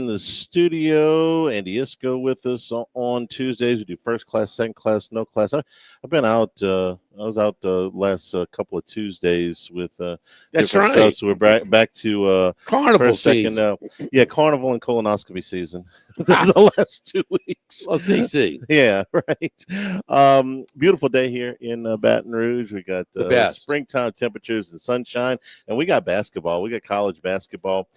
in the studio. Andy Isco with us on Tuesdays. We do first class, second class, no class. I've been out. I was out the last couple of Tuesdays with That's different right. stuff. So we're back to Carnival first, second. season. Carnival and colonoscopy season. The last 2 weeks. Well, CC. Yeah, right. Beautiful day here in Baton Rouge. We got The best. springtime temperatures and sunshine, and we got basketball. We got college basketball.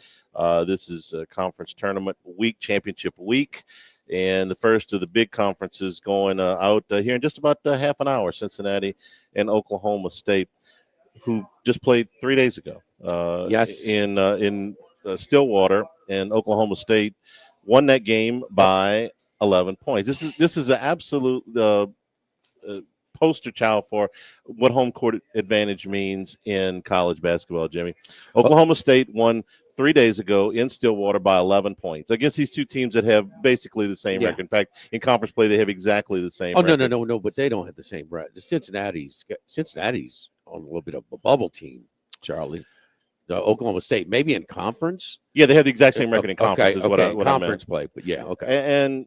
This is conference tournament week, championship week, and the first of the big conferences going out here in just about half an hour. Cincinnati and Oklahoma State, who just played 3 days ago. Yes. In Stillwater, and Oklahoma State won that game by 11 points. This is an absolute poster child for what home court advantage means in college basketball, Jimmy. Oklahoma State won 3 days ago in Stillwater by 11 points against these two teams that have basically the same record. In fact, in conference play, they have exactly the same record. No, but they don't have the same record. The Cincinnati's on a little bit of a bubble team, Charlie. Oklahoma State, maybe in conference. Yeah, they have the exact same record in conference. Is what conference I meant. play, but yeah, okay. And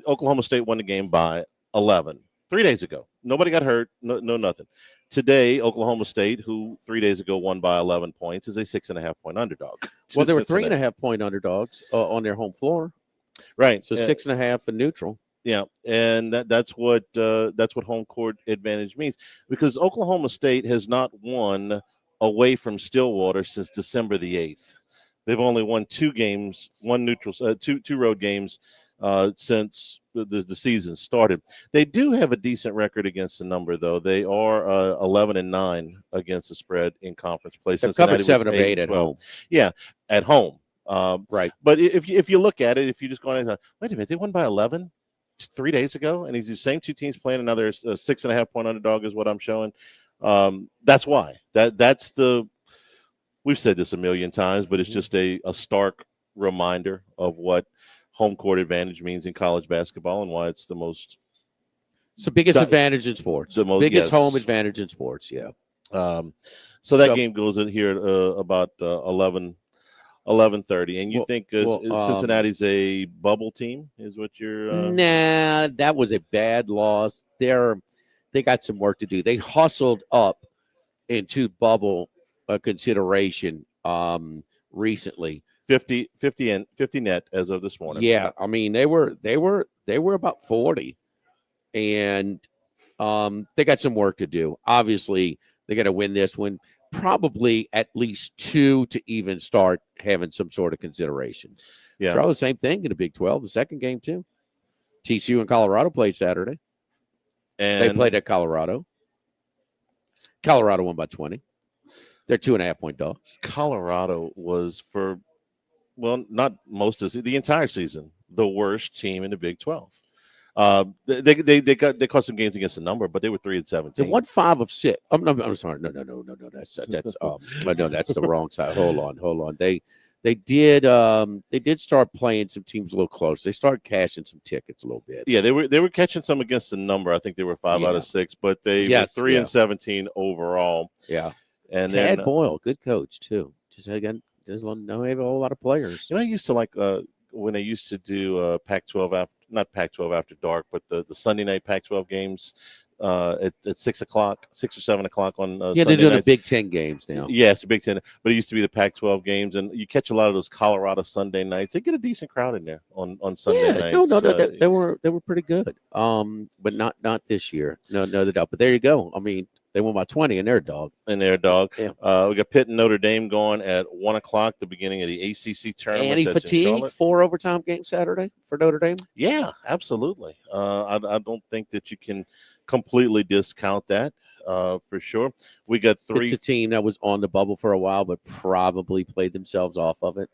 Oklahoma State won the game by 11 3 days ago. Nobody got hurt. No, nothing. Today, Oklahoma State, who 3 days ago won by 11 points, is a 6.5 point underdog. Well, they were 3.5 point underdogs on their home floor, right? So 6.5 and neutral. Yeah, and that's what home court advantage means, because Oklahoma State has not won away from Stillwater since December the 8th. They've only won two road games since the season started. They do have a decent record against the number, though. They are 11-9 against the spread in conference play. They've covered 7 of 8 at home. Yeah, at home. Right. But if you look at it, if you just go in and wait a minute, they won by 11 3 days ago, and these same two teams playing another 6.5 point underdog is what I'm showing. That's why. That's the. We've said this a million times, but it's just a stark reminder of what home court advantage means in college basketball and why it's the most. It's the biggest advantage in sports. The biggest home advantage in sports. Yeah. So that game goes in here at about 11:30, and you think Cincinnati's a bubble team? Is what you're? Nah, that was a bad loss. They got some work to do. They hustled up into bubble consideration recently. 50 net as of this morning. Yeah, I mean they were about 40, and they got some work to do. Obviously, they got to win this one. Probably at least 2 to even start having some sort of consideration. Yeah, Charlie, the same thing in the Big 12. The second game too. TCU and Colorado played Saturday. And they played at Colorado. Colorado won by 20. They're 2.5 point dogs. Colorado was not most of the entire season, the worst team in the Big 12. They caught some games against the number, but they were 3-17. They won 5 of 6. I'm sorry. No. That's no, that's the wrong side. Hold on. They did start playing some teams a little close. They started cashing some tickets a little bit. Yeah, they were catching some against the number. I think they were 5 out of 6, but they were 3-17 overall. Yeah, and Tad Boyle, good coach too. Just again, doesn't know have a whole lot of players. I used to like when they used to do Pac-12 not Pac-12 after dark, but the Sunday night Pac-12 games. At 6 o'clock, 6 or 7 o'clock on Sunday they're doing nights. the Big Ten games now. Yeah, it's the Big Ten, but it used to be the Pac-12 games, and you catch a lot of those Colorado Sunday nights. They get a decent crowd in there on Sunday nights. No, they were pretty good. But not this year. No doubt. But there you go. I mean, they won by 20, and they're a dog. Yeah. We got Pitt and Notre Dame going at 1 o'clock, the beginning of the ACC tournament. Any fatigue? 4 overtime games Saturday for Notre Dame? Yeah, absolutely. I don't think that you can completely discount that for sure. We got 3. It's a team that was on the bubble for a while, but probably played themselves off of it.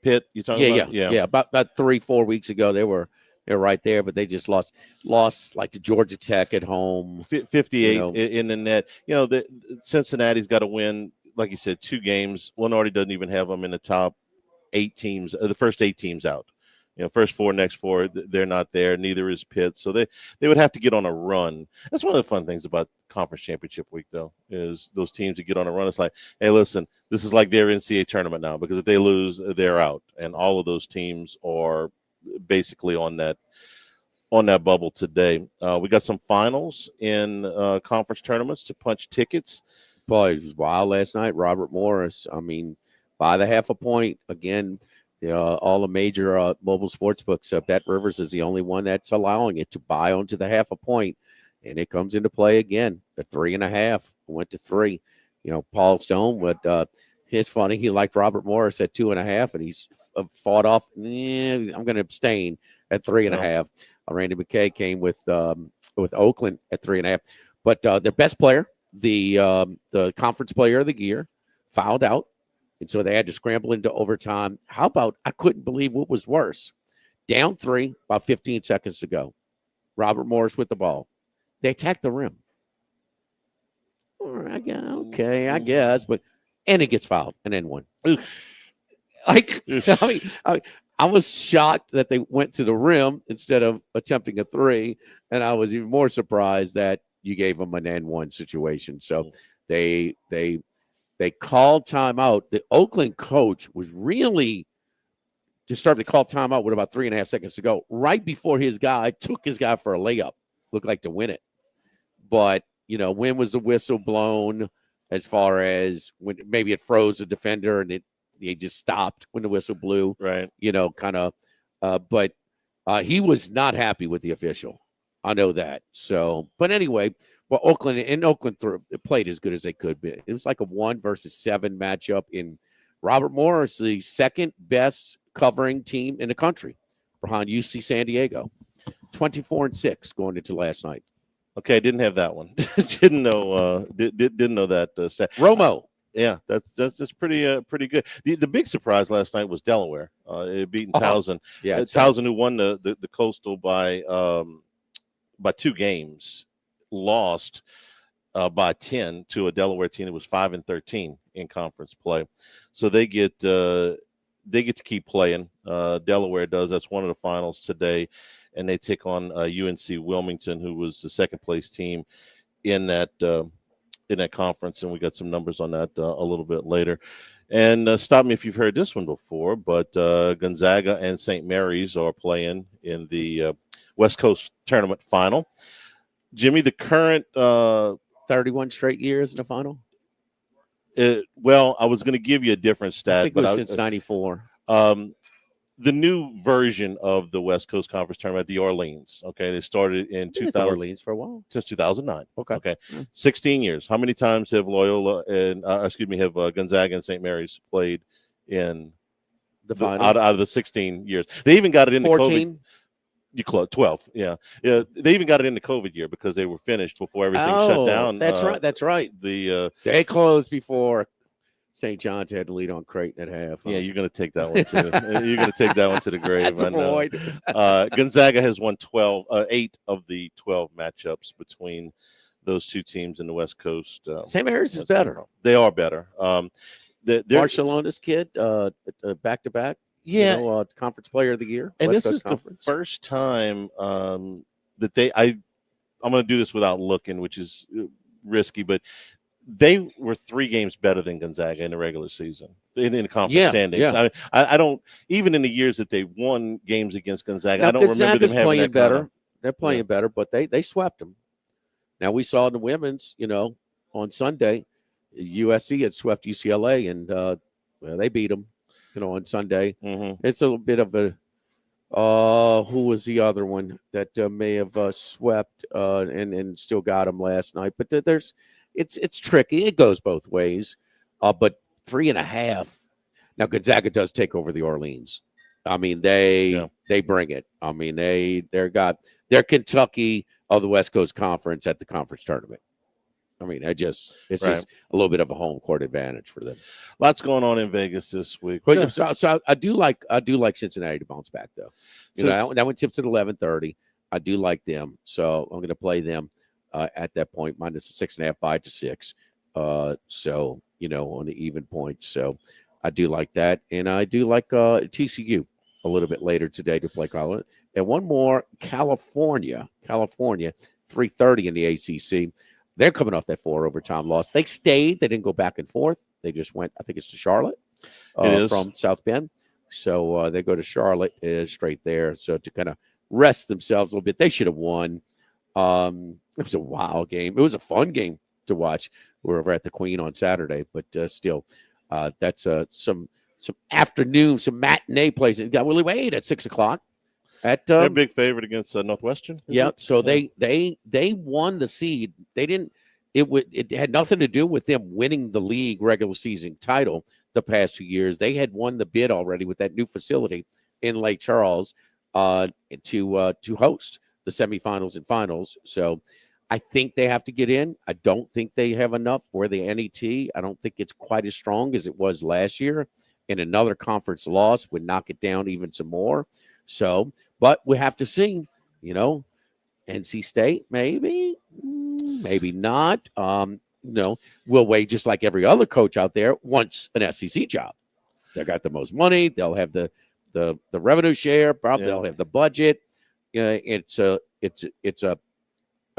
Pitt, you talking about? Yeah. About 3-4 weeks ago, they're right there, but they just lost like to Georgia Tech at home. 58 in the net. Cincinnati's got to win, like you said, 2 games. Lenardi doesn't even have them in the top 8 teams, the first 8 teams out. First four, next four, they're not there. Neither is Pitt. So they would have to get on a run. That's one of the fun things about conference championship week, though, is those teams that get on a run. It's like, hey, listen, this is like their NCAA tournament now, because if they lose, they're out. And all of those teams are basically on that bubble today. We got some finals in conference tournaments to punch tickets. Boy, it was wild last night. Robert Morris, by the half a point. Again, all the major mobile sports books, Bet Rivers is the only one that's allowing it to buy onto the half a point. And it comes into play again. At 3.5, went to 3. Paul Stone it's funny. He liked Robert Morris at 2.5, and he's fought off. I'm going to abstain at 3.5. Randy McKay came with Oakland at 3.5. But their best player, the conference player of the year, fouled out. And so they had to scramble into overtime. How about, I couldn't believe what was worse. Down 3, about 15 seconds to go. Robert Morris with the ball. They attacked the rim. All right, okay, I guess. And it gets fouled and then won. I was shocked that they went to the rim instead of attempting a 3. And I was even more surprised that you gave them an N1 situation. So they called timeout. The Oakland coach was really just starting to call timeout with about 3.5 seconds to go, right before his guy took his guy for a layup. Looked like to win it. But, when was the whistle blown, as far as when maybe it froze the defender and they just stopped when the whistle blew. Right. But he was not happy with the official. I know that. So, but anyway, Oakland played as good as they could be. It was like a 1 versus 7 matchup in Robert Morris, the second best covering team in the country, behind UC San Diego. 24-6 going into last night. Okay, didn't have that one. Didn't know that stat. Romo. Yeah, that's pretty good. The big surprise last night was Delaware. It beating Towson. Yeah, Towson, who won the Coastal by 2 games, lost by 10 to a Delaware team that was 5-13 in conference play. So they get to keep playing. Delaware does. That's one of the finals today, and they take on UNC Wilmington, who was the second place team in that conference, and we got some numbers on that a little bit later. And stop me if you've heard this one before, but Gonzaga and St. Mary's are playing in the West Coast tournament final. Jimmy, the current 31 straight years in the final. Well, I was going to give you a different stat, I think it was since '94. The new version of the West Coast Conference tournament, the Orleans. Okay, they started in 2000. Orleans for a while, since 2009. Okay, 16 years. How many times have Loyola and have Gonzaga and St. Mary's played in the final out of the 16 years? They even got it in 14. the COVID. You close 12. Yeah. They even got it in the COVID year because they were finished before everything shut down. That's right. That's right. They closed before St. John's had the lead on Creighton at half. Yeah, you're going to take that one too. You're going to take that one to the grave. That's a void. Gonzaga has won 8 of the 12 matchups between those two teams in the West Coast. St. Mary's is better. They are better. Barcelona's kid, back-to-back. Yeah, conference player of the year. And West this Coast is Conference. the first time that I'm going to do this without looking, which is risky, but they were 3 games better than Gonzaga in the regular season in the conference standings. Yeah. I don't, even in the years that they won games against Gonzaga, I don't remember them having playing that better. They're playing better, but they swept them. Now we saw the women's, on Sunday, USC had swept UCLA, and they beat them, on Sunday. Mm-hmm. It's a little bit of a who was the other one that may have swept and still got them last night? But it's tricky. It goes both ways. But 3.5. Now Gonzaga does take over the Orleans. I mean, they bring it. I mean, they're Kentucky of the West Coast Conference at the conference tournament. I mean, it's just a little bit of a home court advantage for them. Lots going on in Vegas this week. But so I do like Cincinnati to bounce back though. That one tips at 11:30. I do like them, so I'm going to play them at that point minus the 6.5 buy to 6. On the even points. So I do like that, and I do like TCU a little bit later today to play Colorado. And one more, California, 3:30 in the ACC. They're coming off that 4 overtime loss. They stayed. They didn't go back and forth. They just went, I think it's to Charlotte from South Bend. So they go to Charlotte straight there. So to kind of rest themselves a little bit, they should have won. It was a wild game. It was a fun game to watch. We're over at the Queen on Saturday, but still, that's some afternoon, some matinee plays. It got Willie Wade at 6 o'clock. They're a big favorite against Northwestern. Yeah, so they won the seed. They didn't. It had nothing to do with them winning the league regular season title the past 2 years. They had won the bid already with that new facility in Lake Charles to host the semifinals and finals. So I think they have to get in. I don't think they have enough for the NET. I don't think it's quite as strong as it was last year. And another conference loss would knock it down even some more. So, but we have to see, NC State, maybe not. Will Wade, just like every other coach out there, wants an SEC job. They got the most money. They'll have the revenue share. Probably they'll have the budget. It's a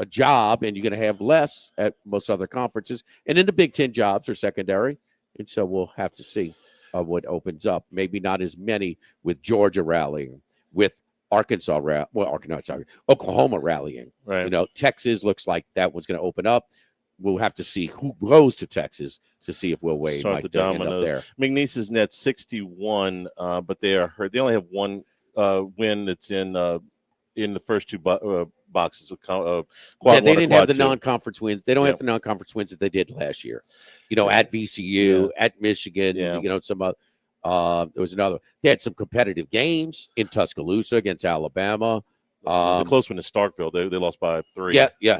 job, and you're going to have less at most other conferences. And then the Big Ten jobs are secondary, and so we'll have to see what opens up. Maybe not as many with Georgia rallying, with Oklahoma rallying. Right. Texas looks like that one's going to open up. We'll have to see who goes to Texas to see if Will Wade might end up there. McNeese is net 61, but they are hurt. They only have one win that's in the first two boxes of quad they didn't have the non-conference wins. They don't have the non-conference wins that they did last year. At VCU, at Michigan, some other. There was another. They had some competitive games in Tuscaloosa against Alabama. The close one is Starkville. They lost by 3. Yeah.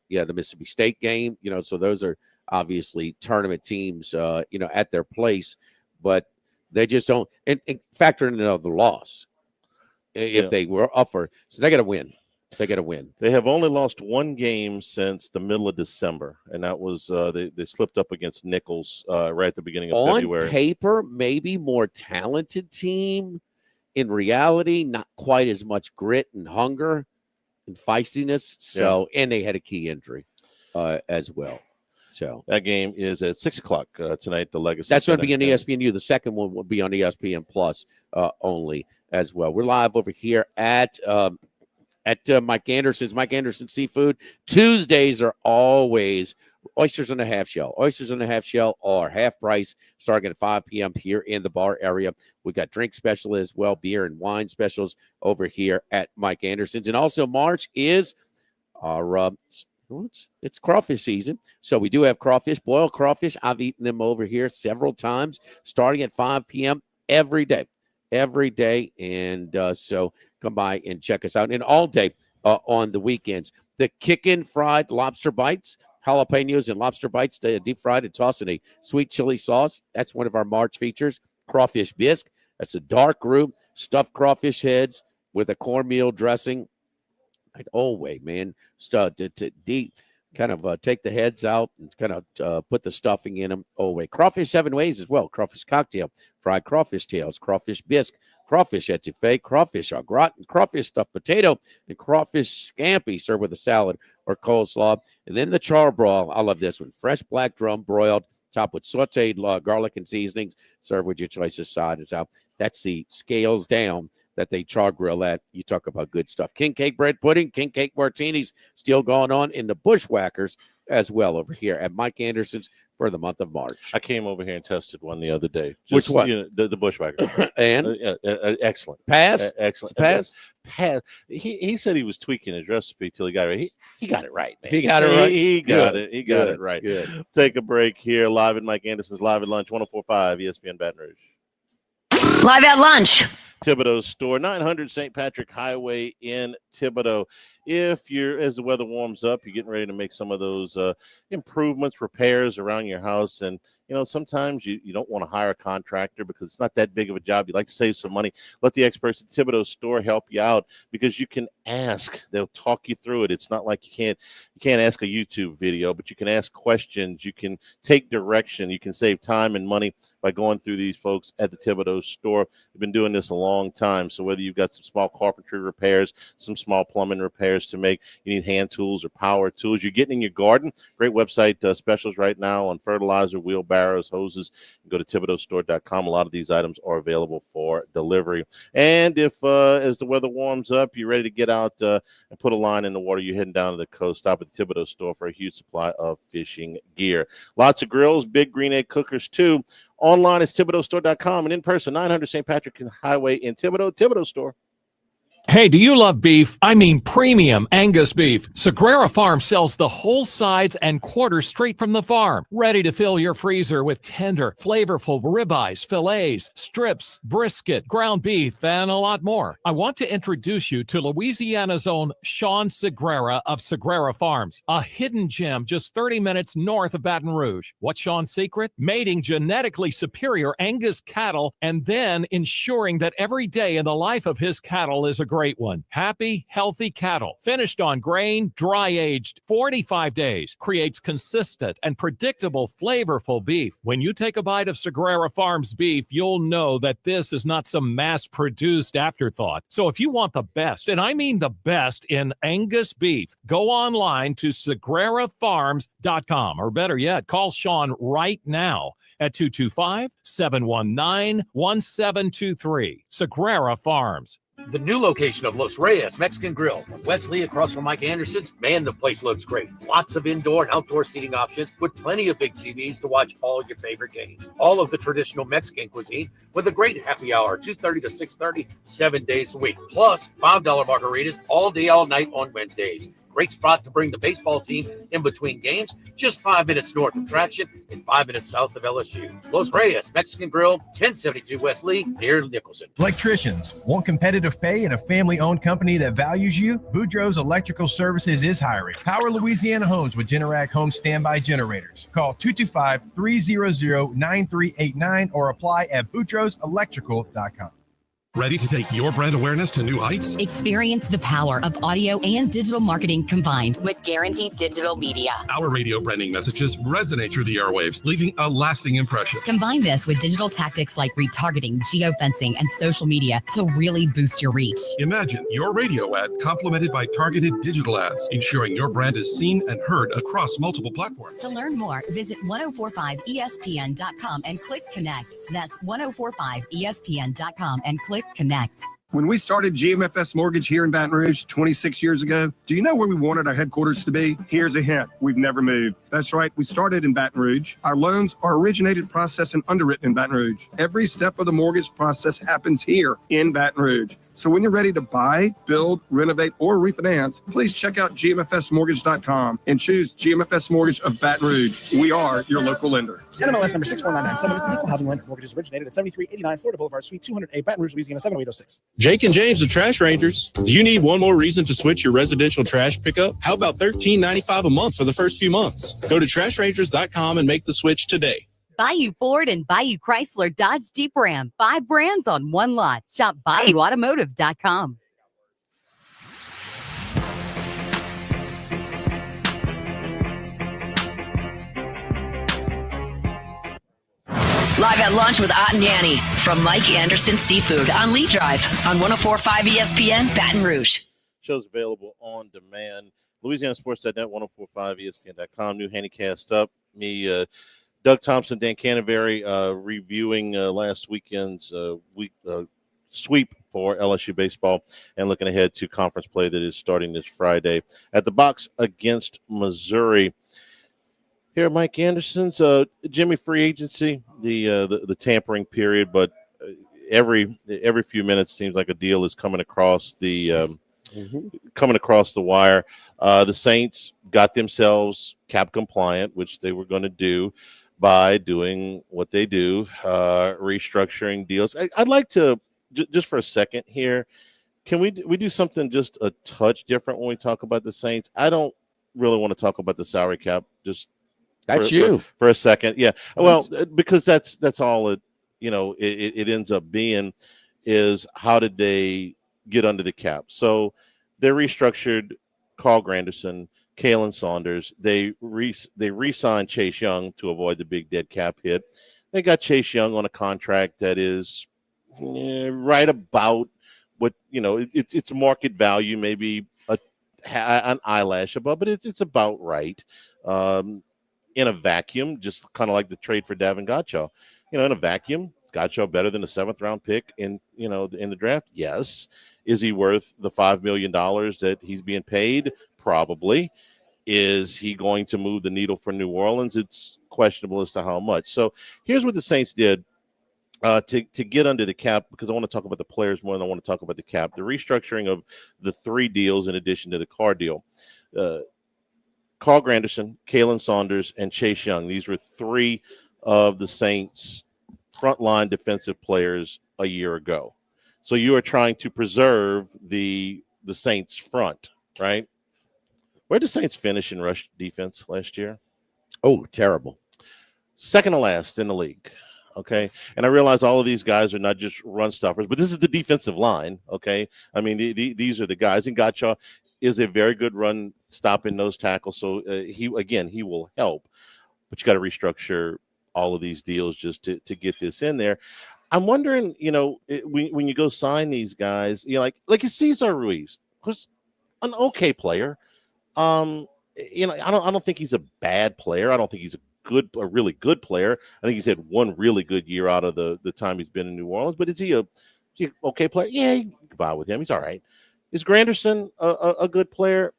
The Mississippi State game. So those are obviously tournament teams. At their place, but they just don't. And factor in another loss if they were up for. So they got to win. They have only lost one game since the middle of December, and that was they slipped up against Nichols right at the beginning of February. On paper, maybe more talented team. In reality, not quite as much grit and hunger and feistiness. So, and they had a key injury as well. So that game is at 6 o'clock tonight. The Legacy. That's going to be on ESPNU. The second one will be on ESPN Plus only as well. We're live over here at Mike Anderson's Seafood. Tuesdays are always oysters on a half shell. Oysters on a half shell are half price, starting at 5 p.m. here in the bar area. We got drink special as well, beer and wine specials over here at Mike Anderson's. And also March is our it's crawfish season. So we do have crawfish, boiled crawfish. I've eaten them over here several times, starting at 5 p.m. every day. And so come by and check us out. And all day on the weekends. The Kickin' Fried Lobster Bites, jalapenos and lobster bites, deep fried and tossed in a sweet chili sauce. That's one of our March features. Crawfish bisque. That's a dark roux, stuffed crawfish heads with a cornmeal dressing. Way, man. Deep. Kind of take the heads out and kind of put the stuffing in them. Crawfish 7 ways as well. Crawfish cocktail, fried crawfish tails, crawfish bisque, crawfish etouffee, crawfish au gratin, crawfish stuffed potato, and crawfish scampi served with a salad or coleslaw. And then the charbroil. I love this one. Fresh black drum broiled, topped with sauteed garlic and seasonings, served with your choice of side. That's the scales down that they char grill at. You talk about good stuff. King cake bread pudding, king cake martinis still going on in the Bushwhackers as well over here at Mike Anderson's for the month of March. I came over here and tested one the other day. Which one? The Bushwhacker. And excellent. Pass. Excellent. Pass. He said he was tweaking his recipe till he got it right. He got it right, man. He got it right. He got it. He got it right. Good. Take a break here. Live at Mike Anderson's Live at Lunch, 104.5 ESPN Baton Rouge. Live at Lunch. Thibodaux's store, 900 St. Patrick Highway in Thibodaux. if you're, as the weather warms up, you're getting ready to make some of those improvements, repairs around your house. And, sometimes you don't want to hire a contractor because it's not that big of a job. You like to save some money. Let the experts at Thibodeau Store help you out, because you can ask. They'll talk you through it. It's not like you can't ask a YouTube video, but you can ask questions. You can take direction. You can save time and money by going through these folks at the Thibodeau Store. They've been doing this a long time. So whether you've got some small carpentry repairs, some small plumbing repairs to make, you need hand tools or power tools, you're getting in your garden, great website specials right now on fertilizer, wheelbarrows, hoses. Go to ThibodeauStore.com. A lot of these items are available for delivery. And if, as the weather warms up, you're ready to get out and put a line in the water, you're heading down to the coast, stop at the Thibodeau Store for a huge supply of fishing gear. Lots of grills, big green egg cookers too. Online is ThibodeauStore.com, and in person, 900 St. Patrick Highway in Thibodaux. Thibodeau Store. Hey, do you love beef? I mean premium Angus beef. Sagrera Farm sells the whole sides and quarters straight from the farm, ready to fill your freezer with tender, flavorful ribeyes, fillets, strips, brisket, ground beef, and a lot more. I want to introduce you to Louisiana's own Sean Sagrera of Sagrera Farms, a hidden gem just 30 minutes north of Baton Rouge. What's Sean's secret? Mating genetically superior Angus cattle and then ensuring that every day in the life of his cattle is a great one. Happy, healthy cattle, finished on grain, dry-aged 45 days, creates consistent and predictable, flavorful beef. When you take a bite of Sagrera Farms beef, you'll know that this is not some mass-produced afterthought. So if you want the best, and I mean the best in Angus beef, go online to sagrerafarms.com, or better yet, call Sean right now at 225-719-1723. Sagrera Farms. The new location of Los Reyes Mexican Grill on Wesley across from Mike Anderson's. Man, the place looks great. Lots of indoor and outdoor seating options with plenty of big TVs to watch all your favorite games. All of the traditional Mexican cuisine with a great happy hour, 2:30 to 6:30, 7 days a week. Plus $5 margaritas all day, all night on Wednesdays. Great spot to bring the baseball team in between games, just 5 minutes north of Traction and 5 minutes south of LSU. Los Reyes Mexican Grill, 1072 West Lee, near Nicholson. Electricians, want competitive pay and a family-owned company that values you? Boudreaux's Electrical Services is hiring. Power Louisiana homes with Generac home standby generators. Call 225-300-9389 or apply at boudreauxelectrical.com. Ready to take your brand awareness to new heights? Experience the power of audio and digital marketing combined with Guaranteed Digital Media. Our radio branding messages resonate through the airwaves, leaving a lasting impression. Combine this with digital tactics like retargeting, geofencing, and social media to really boost your reach. Imagine your radio ad complemented by targeted digital ads, ensuring your brand is seen and heard across multiple platforms. To learn more, visit 1045ESPN.com and click connect. That's 1045ESPN.com and click connect. When we started GMFS Mortgage here in Baton Rouge 26 years ago, do you know where we wanted our headquarters to be? Here's a hint. We've never moved. That's right. We started in Baton Rouge. Our loans are originated, processed, and underwritten in Baton Rouge. Every step of the mortgage process happens here in Baton Rouge. So when you're ready to buy, build, renovate, or refinance, please check out GMFSmortgage.com and choose GMFS Mortgage of Baton Rouge. We are your local lender. NMLS number 64997 is an equal housing lender. Mortgages originated at 7389 Florida Boulevard, Suite 200A, Baton Rouge, Louisiana 70806. Jake and James, the Trash Rangers. Do you need one more reason to switch your residential trash pickup? How about $13.95 a month for the first few months? Go to trashrangers.com and make the switch today. Bayou Ford and Bayou Chrysler Dodge Jeep Ram. 5 brands on one lot. Shop BayouAutomotive.com. Live at lunch with Ott and Yanni from Mike Anderson Seafood on Lee Drive on 104.5 ESPN Baton Rouge. Show's available on demand. LouisianaSports.net, 104.5 ESPN.com. New Handycast up. Me, Doug Thompson, Dan Canterbury, reviewing last weekend's sweep for LSU baseball and looking ahead to conference play that is starting this Friday at the box against Missouri. Here at Mike Anderson's, Jimmy free agency, the tampering period, but every few minutes seems like a deal is coming across the wire. The Saints got themselves cap compliant, which they were going to do by doing what they do, restructuring deals. I'd like to just for a second here Can we do something just a touch different when we talk about the Saints? I don't really want to talk about the salary cap just That's for a second. Yeah. Well, because that's all it it ends up being is how did they get under the cap? So they restructured Carl Granderson, Kalen Saunders. They re-signed Chase Young to avoid the big dead cap hit. They got Chase Young on a contract that is right about what it's market value, maybe an eyelash above, but it's about right. In a vacuum, just kind of like the trade for Davin Godchaux. In a vacuum, Godchaux better than a 7th round pick in the draft? Yes. Is he worth the $5 million that he's being paid? Probably. Is he going to move the needle for New Orleans? It's questionable as to how much. So here's what the Saints did to get under the cap, because I want to talk about the players more than I want to talk about the cap. The restructuring of the 3 deals in addition to the Carr deal. Carl Granderson, Kalen Saunders, and Chase Young. These were 3 of the Saints' frontline defensive players a year ago. So you are trying to preserve the Saints' front, right? Where did the Saints finish in rush defense last year? Oh, terrible. Second to last in the league. Okay. And I realize all of these guys are not just run stuffers, but this is the defensive line. Okay. I mean, these are the guys. And Godchaux is a very good run stopping nose tackle. So he will help, but you got to restructure all of these deals just to get this in there. I'm wondering, when you go sign these guys, like Cesar Ruiz, who's an okay player. I don't think he's a bad player. I don't think he's a really good player. I think he's had one really good year out of the time he's been in New Orleans. But is he an okay player? Yeah, you can buy with him. He's all right. Is Granderson a good player?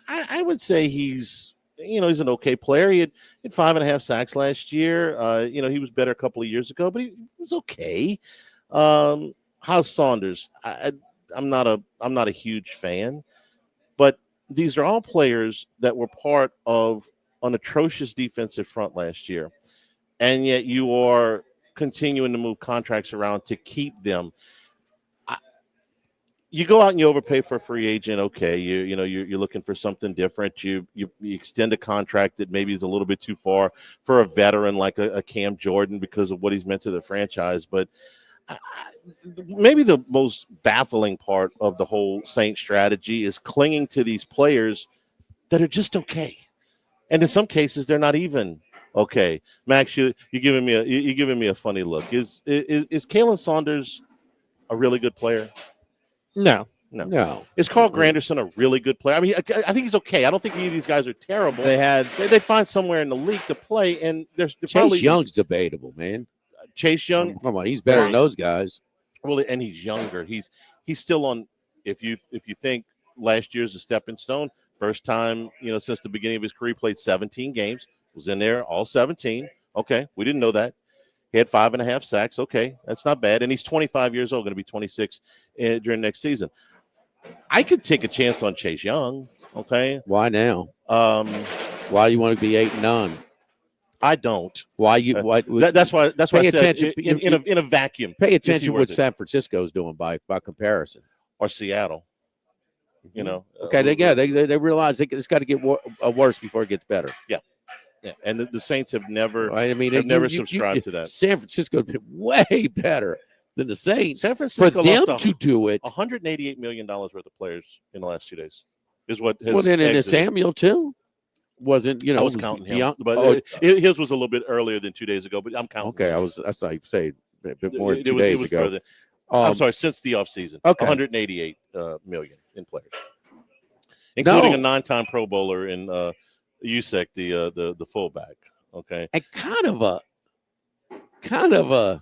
I would say he's an okay player. He had 5.5 sacks last year. He was better a couple of years ago, but he was okay. How's Saunders? I'm not a huge fan, but these are all players that were part of an atrocious defensive front last year, and yet you are continuing to move contracts around to keep them. You go out and you overpay for a free agent. Okay, you're looking for something different. You extend a contract that maybe is a little bit too far for a veteran like a Cam Jordan because of what he's meant to the franchise. But maybe the most baffling part of the whole Saints strategy is clinging to these players that are just okay, and in some cases they're not even okay. Max, you're giving me a funny look. Is Kalen Saunders a really good player? No. Is Carl Granderson a really good player? I mean, I think he's okay. I don't think any of these guys are terrible. They'd find somewhere in the league to play, and there's Chase Young's debatable, man. Chase Young, come on, he's better than those guys. Well, and he's younger. He's still on. If you think last year's a stepping stone, first time since the beginning of his career, he played 17 games, was in there all 17. Okay, we didn't know that. He had 5.5 sacks. Okay, that's not bad. And he's 25 years old, going to be 26 during next season. I could take a chance on Chase Young. Okay. Why now? Why you want to be 8-9? I don't. Why you? That's why I said attention in a vacuum. Pay attention what San Francisco is doing by comparison, or Seattle. Okay, they realize it's got to get worse before it gets better. Yeah. Yeah, and the Saints have never. Subscribed to that. San Francisco has been way better than the Saints. San Francisco for them to do it. $188 million worth of players in the last 2 days is what. Well, then in Samuel too wasn't. I was counting him, but his was a little bit earlier than 2 days ago. But I'm counting. Okay, that's how you say a bit more than 2 days ago. I'm sorry, since the offseason. Okay, 188 million in players, including a 9-time Pro Bowler in. Usek, the fullback, okay, and kind of a,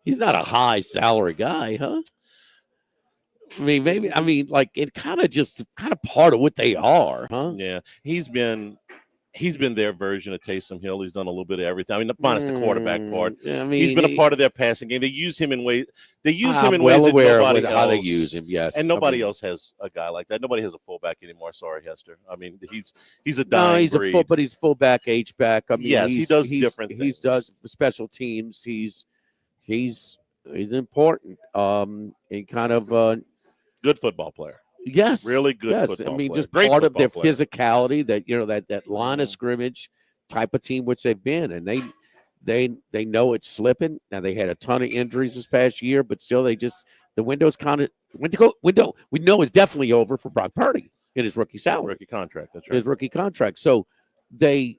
he's not a high salary guy, huh? I mean, like it kind of part of what they are, huh? Yeah, he's been their version of Taysom Hill. He's done a little bit of everything. I mean, minus the quarterback part. I mean, he's been a part of their passing game. They use him in ways. They use him in well ways aware that nobody of else. How they use him, yes. And nobody else has a guy like that. Nobody has a fullback anymore. Sorry, Hester. I mean, he's a dying breed. But he's fullback, H-back. I mean, yes, he does different things. He does special teams. He's important. And kind of Good football player. Yes, Really good yes. football I mean, player. just Great part of their football player. physicality, that line of scrimmage type of team which they've been, and they know it's slipping. Now they had a ton of injuries this past year, but still, the window's kind of window. We know is definitely over for Brock Purdy in his rookie salary, Rookie contract. That's right. his rookie contract. So they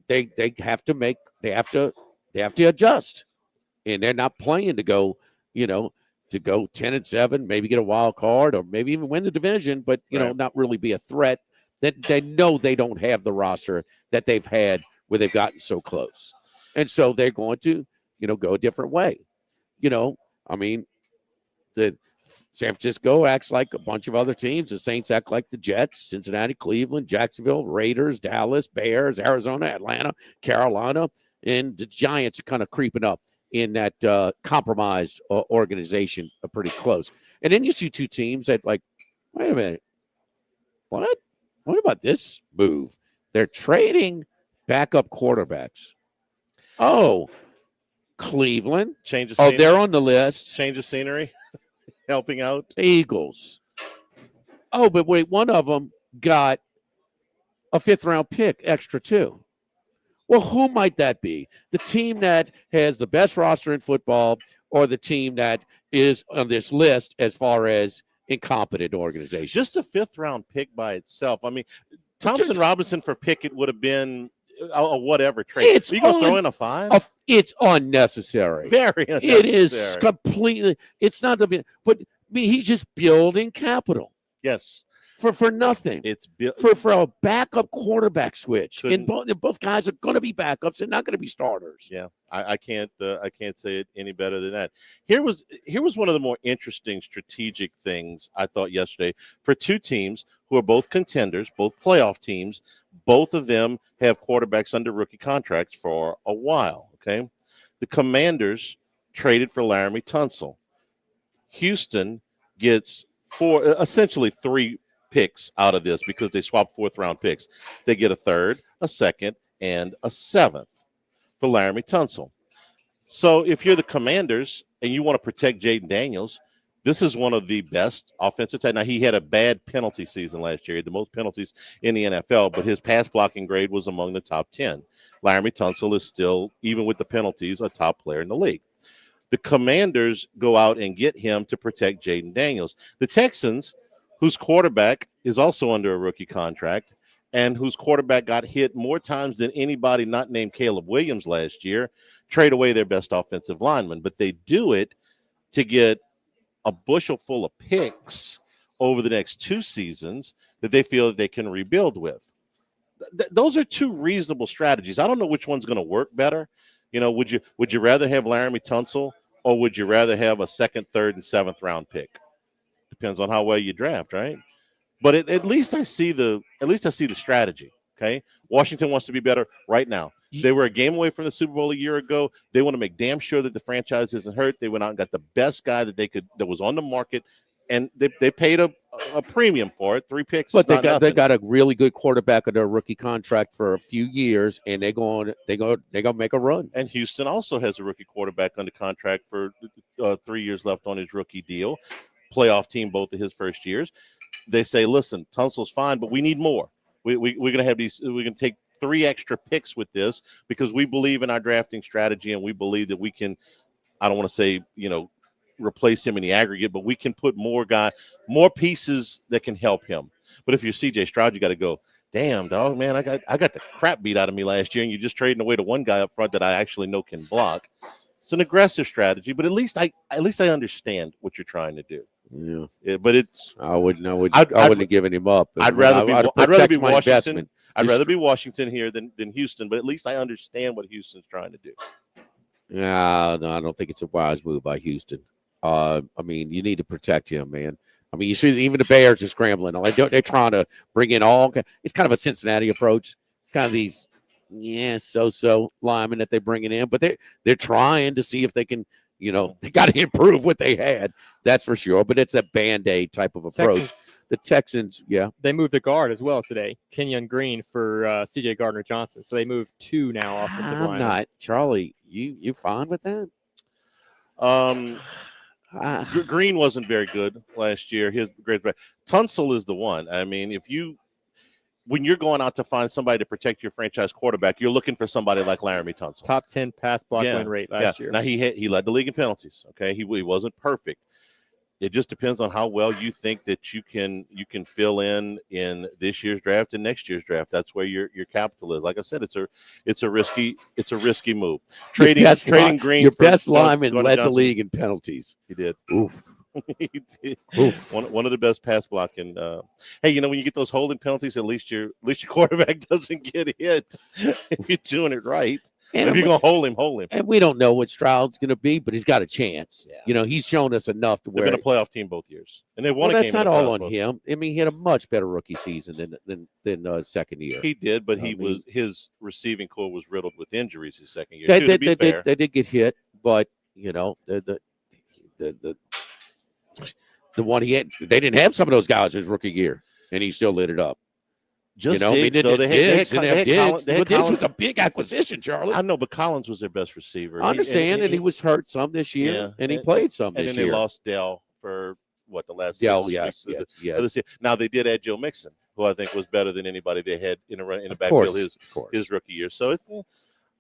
have to adjust, and they're not playing to go, to go 10-7, maybe get a wild card, or maybe even win the division, but not really be a threat. That they know they don't have the roster that they've had where they've gotten so close, and so they're going to go a different way. I mean, the San Francisco acts like a bunch of other teams. The Saints act like the Jets, Cincinnati, Cleveland, Jacksonville, Raiders, Dallas, Bears, Arizona, Atlanta, Carolina, and the Giants are kind of creeping up in that compromised organization, are pretty close. And then you see two teams that wait a minute, what? What about this move? They're trading backup quarterbacks. Oh, Cleveland. Change of scenery. They're on the list. Change of scenery. Helping out. Eagles. Oh, but wait, one of them got a 5th-round pick extra too. Well, who might that be? The team that has the best roster in football, or the team that is on this list as far as incompetent organizations? Just a 5th-round pick by itself. I mean, Thompson Robinson for Pickett would have been a whatever trade. You go throw in a 5? It's unnecessary. Very unnecessary. It is completely. It's not the. But I mean, he's just building capital. Yes. For nothing. It's for a backup quarterback switch. And both guys are going to be backups and not going to be starters. Yeah, I can't say it any better than that. Here was one of the more interesting strategic things I thought yesterday for two teams who are both contenders, both playoff teams. Both of them have quarterbacks under rookie contracts for a while. Okay, the Commanders traded for Laramie Tunsil. Houston gets essentially 3 picks out of this because they swapped 4th-round picks. They get a 3rd, a 2nd, and a 7th for Laramie Tunsil. So if you're the Commanders and you want to protect Jaden Daniels, this is one of the best offensive tackles. Now, he had a bad penalty season last year. He had the most penalties in the NFL, but his pass blocking grade was among the top 10. Laramie Tunsil is still, even with the penalties, a top player in the league. The Commanders go out and get him to protect Jaden Daniels. The Texans, whose quarterback is also under a rookie contract and whose quarterback got hit more times than anybody not named Caleb Williams last year, trade away their best offensive lineman. But they do it to get a bushel full of picks over the next 2 seasons that they feel that they can rebuild with. Those are 2 reasonable strategies. I don't know which one's going to work better. Would you rather have Laramie Tunsil, or would you rather have a 2nd, 3rd, and 7th-round pick? Depends on how well you draft, right? But at least I see the strategy. Okay, Washington wants to be better right now. They were a game away from the Super Bowl a year ago. They want to make damn sure that the franchise isn't hurt. They went out and got the best guy that was on the market, and they paid a premium for it. 3 picks. But they got a really good quarterback under a rookie contract for a few years, and they're going to make a run. And Houston also has a rookie quarterback under contract for 3 years left on his rookie deal. Playoff team both of his first years. They say, listen, Tunsil's fine, but we need more. We're going to have these. We're going to take 3 extra picks with this because we believe in our drafting strategy, and we believe that we can. I don't want to say replace him in the aggregate, but we can put more pieces that can help him. But if you're C.J. Stroud, you got to go. Damn, dog, man, I got the crap beat out of me last year, and you're just trading away to one guy up front that I actually know can block. It's an aggressive strategy, but at least I understand what you're trying to do. Yeah, but it's. I wouldn't have given him up. I'd rather be Washington. Investment. I'd rather be Washington here than Houston, but at least I understand what Houston's trying to do. Yeah, no, I don't think it's a wise move by Houston. I mean, you need to protect him, man. I mean, you see, even the Bears are scrambling. They're trying to bring in it's kind of a Cincinnati approach. It's kind of these, so linemen that they're bringing in, but they're trying to see if they can, they got to improve what they had. That's for sure. But it's a Band-Aid type of approach. The Texans, they moved a guard as well today, Kenyon Green for C.J. Gardner-Johnson. So they moved 2 now offensive linemen. Charlie. You fine with that? Green wasn't very good last year. His great Tunsil is the one. I mean, when you're going out to find somebody to protect your franchise quarterback, you're looking for somebody like Laramie Tunsil. Top 10 pass block win rate last year. Now he led the league in penalties. Okay, he wasn't perfect. It just depends on how well you think that you can fill in this year's draft and next year's draft. That's where your capital is. Like I said, it's a risky move. Trading Green. Your best lineman led the league in penalties. He did. Oof. He did. Oof. One of the best pass blocking. Hey, when you get those holding penalties, at least your quarterback doesn't get hit if you're doing it right. And if you're going to hold him. And we don't know what Stroud's going to be, but he's got a chance. Yeah. He's shown us enough to where they've been a playoff team both years, and they won. Well, that's not all on him. I mean, he had a much better rookie season than second year. He did, but his receiving core was riddled with injuries his second year. They did get hit, but the one he had, they didn't have some of those guys his rookie year, and he still lit it up. Diggs, Diggs was a big acquisition, Charlie. I know, but Collins was their best receiver. I understand, and he was hurt some this year, and he played some this year. And then they lost Dell for the last 6 weeks. Yes. Now they did add Joe Mixon, who I think was better than anybody they had in the backfield his rookie year. So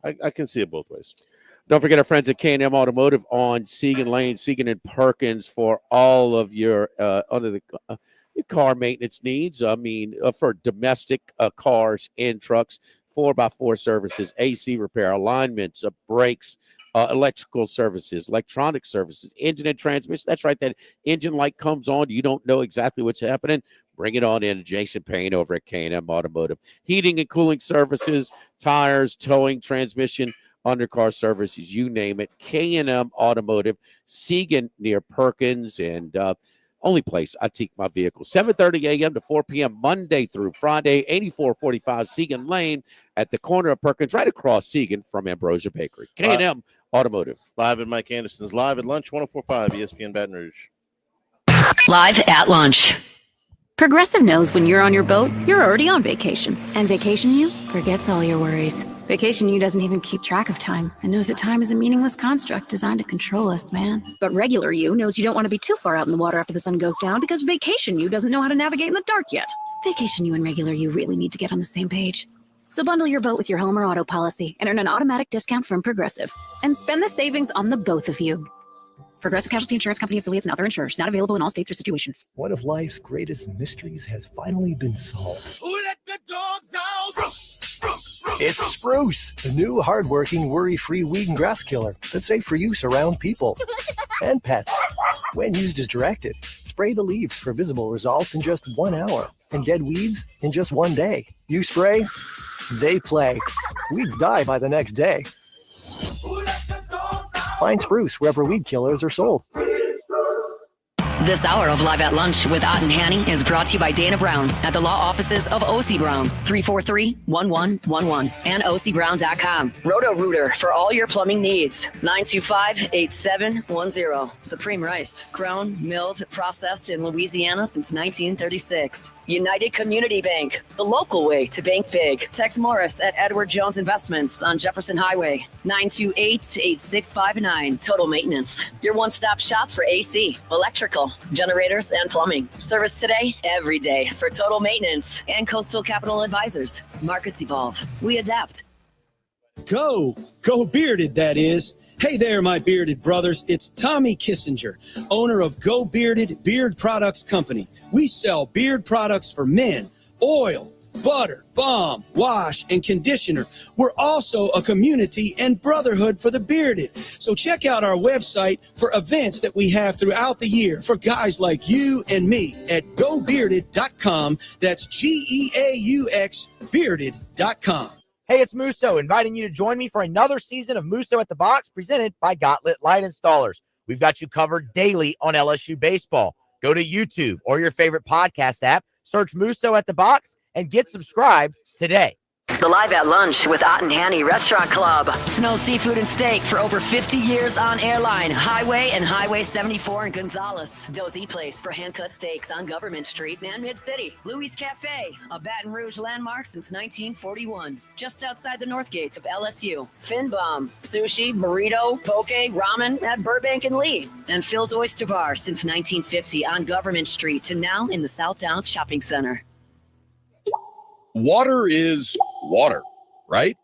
I can see it both ways. Don't forget our friends at K&M Automotive on Segan Lane, Segan and Perkins for all of your your car maintenance needs. I mean, for domestic cars and trucks, 4x4 services, AC repair, alignments, brakes, electrical services, electronic services, engine and transmission. That's right. That engine light comes on. You don't know exactly what's happening. Bring it on in. Jason Payne over at K&M Automotive. Heating and cooling services, tires, towing, transmission, undercar services, you name it. K&M Automotive, Segan near Perkins, and only place I take my vehicle. 7:30 a.m. to 4 p.m. Monday through Friday, 8445 Segan Lane at the corner of Perkins, right across Segan from Ambrosia Bakery. K&M Automotive. Live at Mike Anderson's Live at Lunch, 104.5 ESPN Baton Rouge. Live at Lunch. Progressive knows when you're on your boat, you're already on vacation. And Vacation You forgets all your worries. Vacation You doesn't even keep track of time and knows that time is a meaningless construct designed to control us, man. But Regular You knows you don't want to be too far out in the water after the sun goes down because Vacation You doesn't know how to navigate in the dark yet. Vacation You and Regular You really need to get on the same page. So bundle your boat with your home or auto policy and earn an automatic discount from Progressive. And spend the savings on the both of you. Progressive Casualty Insurance Company affiliates and other insurers. Not available in all states or situations. One of life's greatest mysteries has finally been solved. Who let the dogs out? It's Spruce, the new hardworking, worry-free weed and grass killer that's safe for use around people and pets. When used as directed, spray the leaves for visible results in just 1 hour and dead weeds in just 1 day. You spray, they play. Weeds die by the next day. Find Spruce wherever weed killers are sold. This hour of Live at Lunch with Ott and Hanny is brought to you by Dana Brown at the law offices of O.C. Brown, 343-1111 and OCBrown.com. Roto-Rooter for all your plumbing needs, 925-8710. Supreme Rice, grown, milled, processed in Louisiana since 1936. United Community Bank, the local way to bank big. Tex Morris at Edward Jones Investments on Jefferson Highway, 928-8659. Total Maintenance, your one-stop shop for AC, electrical, generators, and plumbing. Service today, every day for Total Maintenance and Coastal Capital Advisors. Markets evolve. We adapt. Go Bearded, that is. Hey there, my bearded brothers. It's Tommy Kissinger, owner of Go Bearded Beard Products Company. We sell beard products for men, oil, butter, balm, wash, and conditioner. We're also a community and brotherhood for the bearded. So check out our website for events that we have throughout the year for guys like you and me at gobearded.com. That's GEAUX bearded.com. Hey, it's Musso, inviting you to join me for another season of Musso at the Box presented by Gauntlet Light Installers. We've got you covered daily on LSU baseball. Go to YouTube or your favorite podcast app, search Musso at the Box, and get subscribed today. The Live at Lunch with Ott and Hanny Restaurant Club. Snow Seafood and Steak for over 50 years on Airline, Highway, and Highway 74 in Gonzales. Dozy Place for hand-cut steaks on Government Street and Mid-City. Louis Cafe, a Baton Rouge landmark since 1941. Just outside the north gates of LSU. Fin Bomb, sushi, burrito, poke, ramen at Burbank and Lee. And Phil's Oyster Bar since 1950 on Government Street to now in the South Downs Shopping Center. Water is water, right?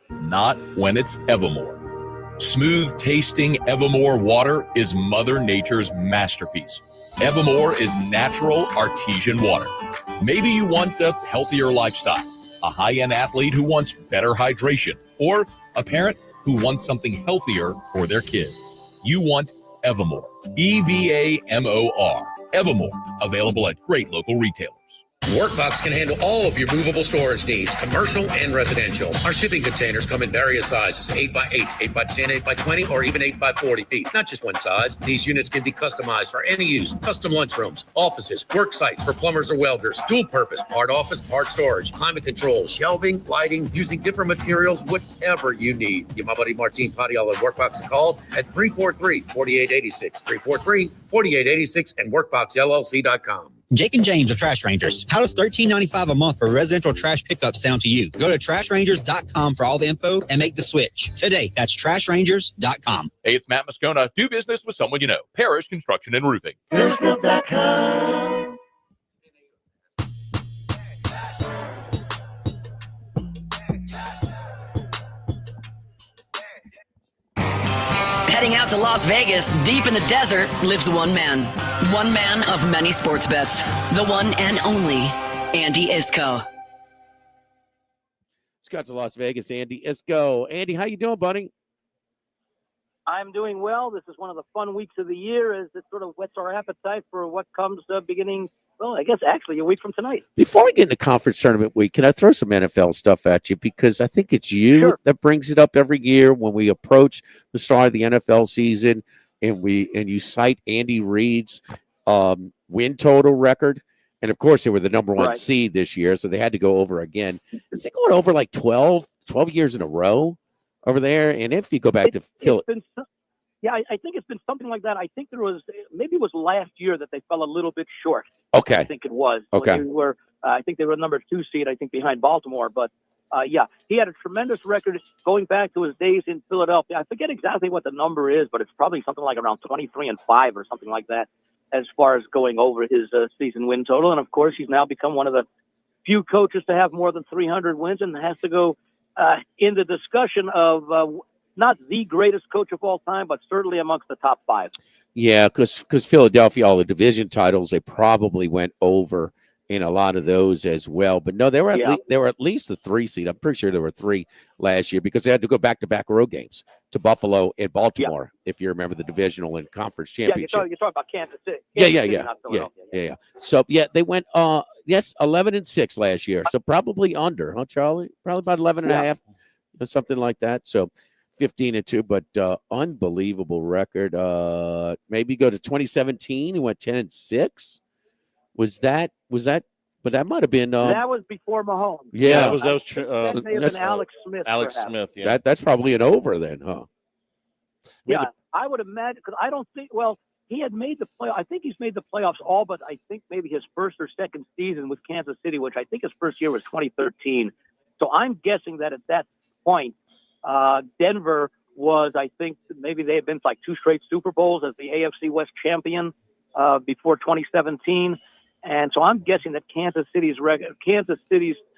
Not when it's Evermore. Smooth tasting Evermore water is Mother Nature's masterpiece. Evermore is natural artesian water. Maybe you want a healthier lifestyle, a high-end athlete who wants better hydration, or a parent who wants something healthier for their kids. You want Evermore. EVAMOR. Evermore. Available at great local retailers. Workbox can handle all of your movable storage needs, commercial and residential. Our shipping containers come in various sizes, 8x8, 8x10, 8x20, or even 8x40 feet. Not just one size. These units can be customized for any use. Custom lunchrooms, offices, work sites for plumbers or welders, dual purpose, part office, part storage, climate control, shelving, lighting, using different materials, whatever you need. Give my buddy Martin Padial at Workbox a call at 343-4886, 343-4886, and workboxllc.com. Jake and James of Trash Rangers. How does $13.95 a month for residential trash pickup sound to you? Go to trashrangers.com for all the info and make the switch today. That's trashrangers.com. Hey, it's Matt Moscona. Do business with someone you know. Parish Construction and Roofing. Parishbuilt.com. Heading out to Las Vegas, deep in the desert, lives one man. One man of many sports bets. The one and only Andy Isco. Let's go to Las Vegas, Andy Isco. Andy, how you doing, buddy? I'm doing well. This is one of the fun weeks of the year as it sort of whets our appetite for what comes beginning, well, I guess actually a week from tonight. Before we get into conference tournament week, can I throw some NFL stuff at you? Because I think it's you that brings it up every year when we approach the start of the NFL season, and you cite Andy Reid's win total record. And of course, they were the number one seed this year, so they had to go over again. Is they going over like 12 years in a row over there? And if you go back to Phil, yeah, I think it's been something like that. I think maybe it was last year that they fell a little bit short. Okay. I think it was. Okay. They were, I think they were number 2 seed, I think, behind Baltimore. But, yeah, he had a tremendous record going back to his days in Philadelphia. I forget exactly what the number is, but it's probably something like around 23-5 or something like that as far as going over his season win total. And, of course, he's now become one of the few coaches to have more than 300 wins and has to go in the discussion of not the greatest coach of all time, but certainly amongst the top 5. Yeah, because Philadelphia, all the division titles, they probably went over in a lot of those as well. But no, they were at least the 3 seed. I'm pretty sure there were 3 last year because they had to go back-to-back road games to Buffalo and Baltimore, if you remember the divisional and conference championship. Yeah, you're talking about Kansas City. Yeah. So, yeah, they went, 11-6 last year. So probably under, huh, Charlie? Probably about 11.5, or something like that. So 15-2, but unbelievable record. Maybe go to 2017. He went 10-6. Was that? But that might have been. That was before Mahomes. Yeah, that was that may have been Alex Smith. Alex perhaps. Smith. Yeah, that's probably an over then, huh? Yeah, I would imagine because I don't think. Well, he had made the play. I think he's made the playoffs all, but I think maybe his first or second season with Kansas City, which I think his first year was 2013. So I'm guessing that at that point, Denver was, I think, maybe they had been to like 2 straight Super Bowls as the AFC West champion before 2017. And so I'm guessing that Kansas City's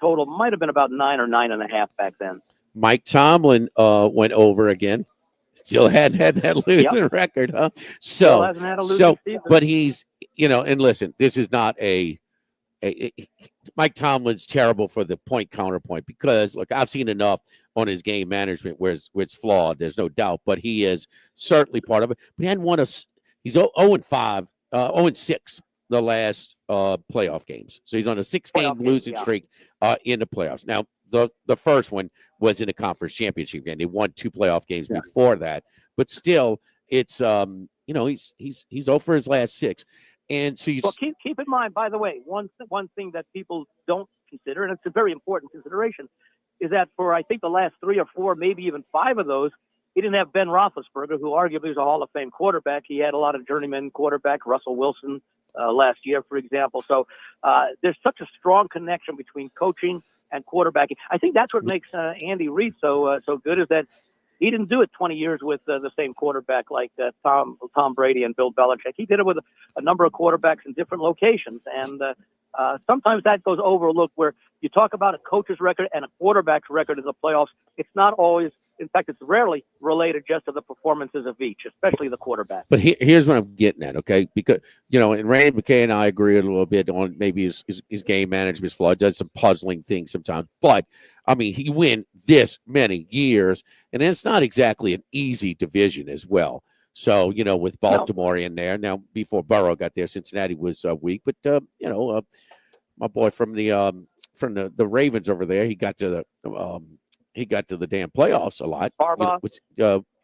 total might have been about 9 or 9.5 back then. Mike Tomlin went over again. Still hadn't had that losing record, huh? Still hasn't had a losing season. But he's, and listen, this is not Mike Tomlin's terrible for the point counterpoint because, look, I've seen enough on his game management where it's flawed. There's no doubt, but he is certainly part of it. But he hadn't won he's 0-5, 0-6 the last playoff games. So he's on a 6-game losing streak in the playoffs. Now, the first one was in a conference championship game. They won 2 playoff games before that, but still, it's he's 0 for his last 6. And so keep in mind, by the way, one thing that people don't consider, and it's a very important consideration, is that for, I think, the last 3 or 4, maybe even 5 of those, he didn't have Ben Roethlisberger, who arguably is a Hall of Fame quarterback. He had a lot of journeyman quarterback, Russell Wilson, last year, for example. So there's such a strong connection between coaching and quarterbacking. I think that's what makes Andy Reid so good, is that he didn't do it 20 years with the same quarterback like Tom Brady and Bill Belichick. He did it with a number of quarterbacks in different locations. And sometimes that goes overlooked, where you talk about a coach's record and a quarterback's record in the playoffs. It's not always, in fact, it's rarely related just to the performances of each, especially the quarterback. But here's what I'm getting at, okay? Because, and Randy McKay and I agree a little bit on maybe his game management is flawed. Does some puzzling things sometimes. But, I mean, he win this many years, and it's not exactly an easy division as well. So, with Baltimore in there. Now, before Burrow got there, Cincinnati was weak. But, my boy from the Ravens over there, he got to the damn playoffs a lot. Harbaugh?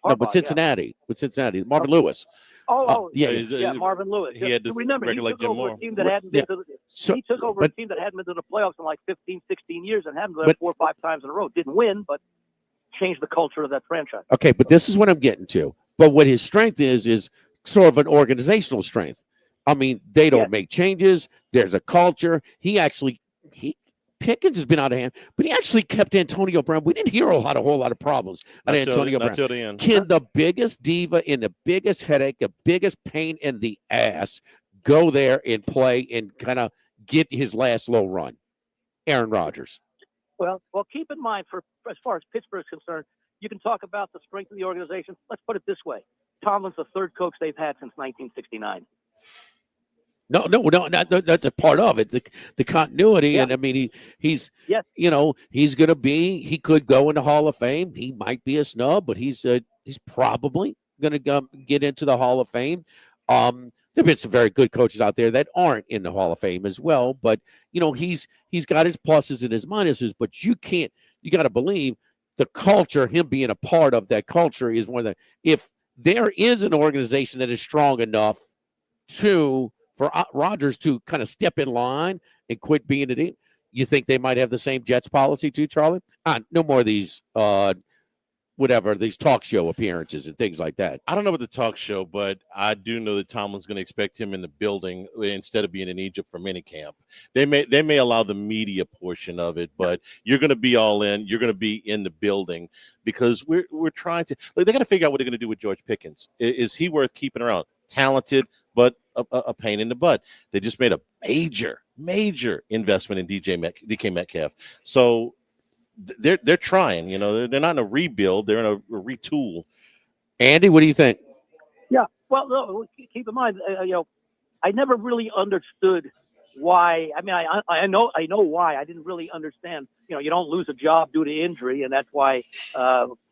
But Cincinnati, with Cincinnati, Marvin Lewis. Marvin Lewis. He had to remember, he regulate took Jim over Moore. a team that hadn't been to the, he took over a team that hadn't been to the playoffs in like 15, 16 years and hadn't been there 4 or 5 times in a row. Didn't win, but changed the culture of that franchise. Okay, but this is what I'm getting to. But what his strength is sort of an organizational strength. I mean, they don't make changes. There's a culture. Pickens has been out of hand, but he actually kept Antonio Brown. We didn't hear a whole lot of problems out of Antonio Brown. Not till the end. Can the biggest diva and the biggest headache, the biggest pain in the ass, go there and play and kind of get his last low run? Aaron Rodgers. Well, keep in mind, as far as Pittsburgh is concerned, you can talk about the strength of the organization. Let's put it this way. Tomlin's the 3rd coach they've had since 1969. No, that's a part of it. The continuity, and I mean, he's he could go into Hall of Fame. He might be a snub, but he's probably going to get into the Hall of Fame. There've been some very good coaches out there that aren't in the Hall of Fame as well, but he's got his pluses and his minuses. But you got to believe the culture, him being a part of that culture, is one of the. If there is an organization that is strong enough for Rodgers to kind of step in line and quit being a team, you think they might have the same Jets policy too, Charlie? No more of these these talk show appearances and things like that. I don't know about the talk show, but I do know that Tomlin's going to expect him in the building instead of being in Egypt for minicamp. They may allow the media portion of it, but you're going to be all in. You're going to be in the building because we're trying to. They got to figure out what they're going to do with George Pickens. Is he worth keeping around? Talented, but a pain in the butt. They just made a major investment in DK Metcalf. So they're trying. They're not in a rebuild. They're in a retool. Andy, what do you think? Yeah. Well, no, keep in mind, I never really understood why. I mean, I know why. I didn't really understand. You don't lose a job due to injury, and that's why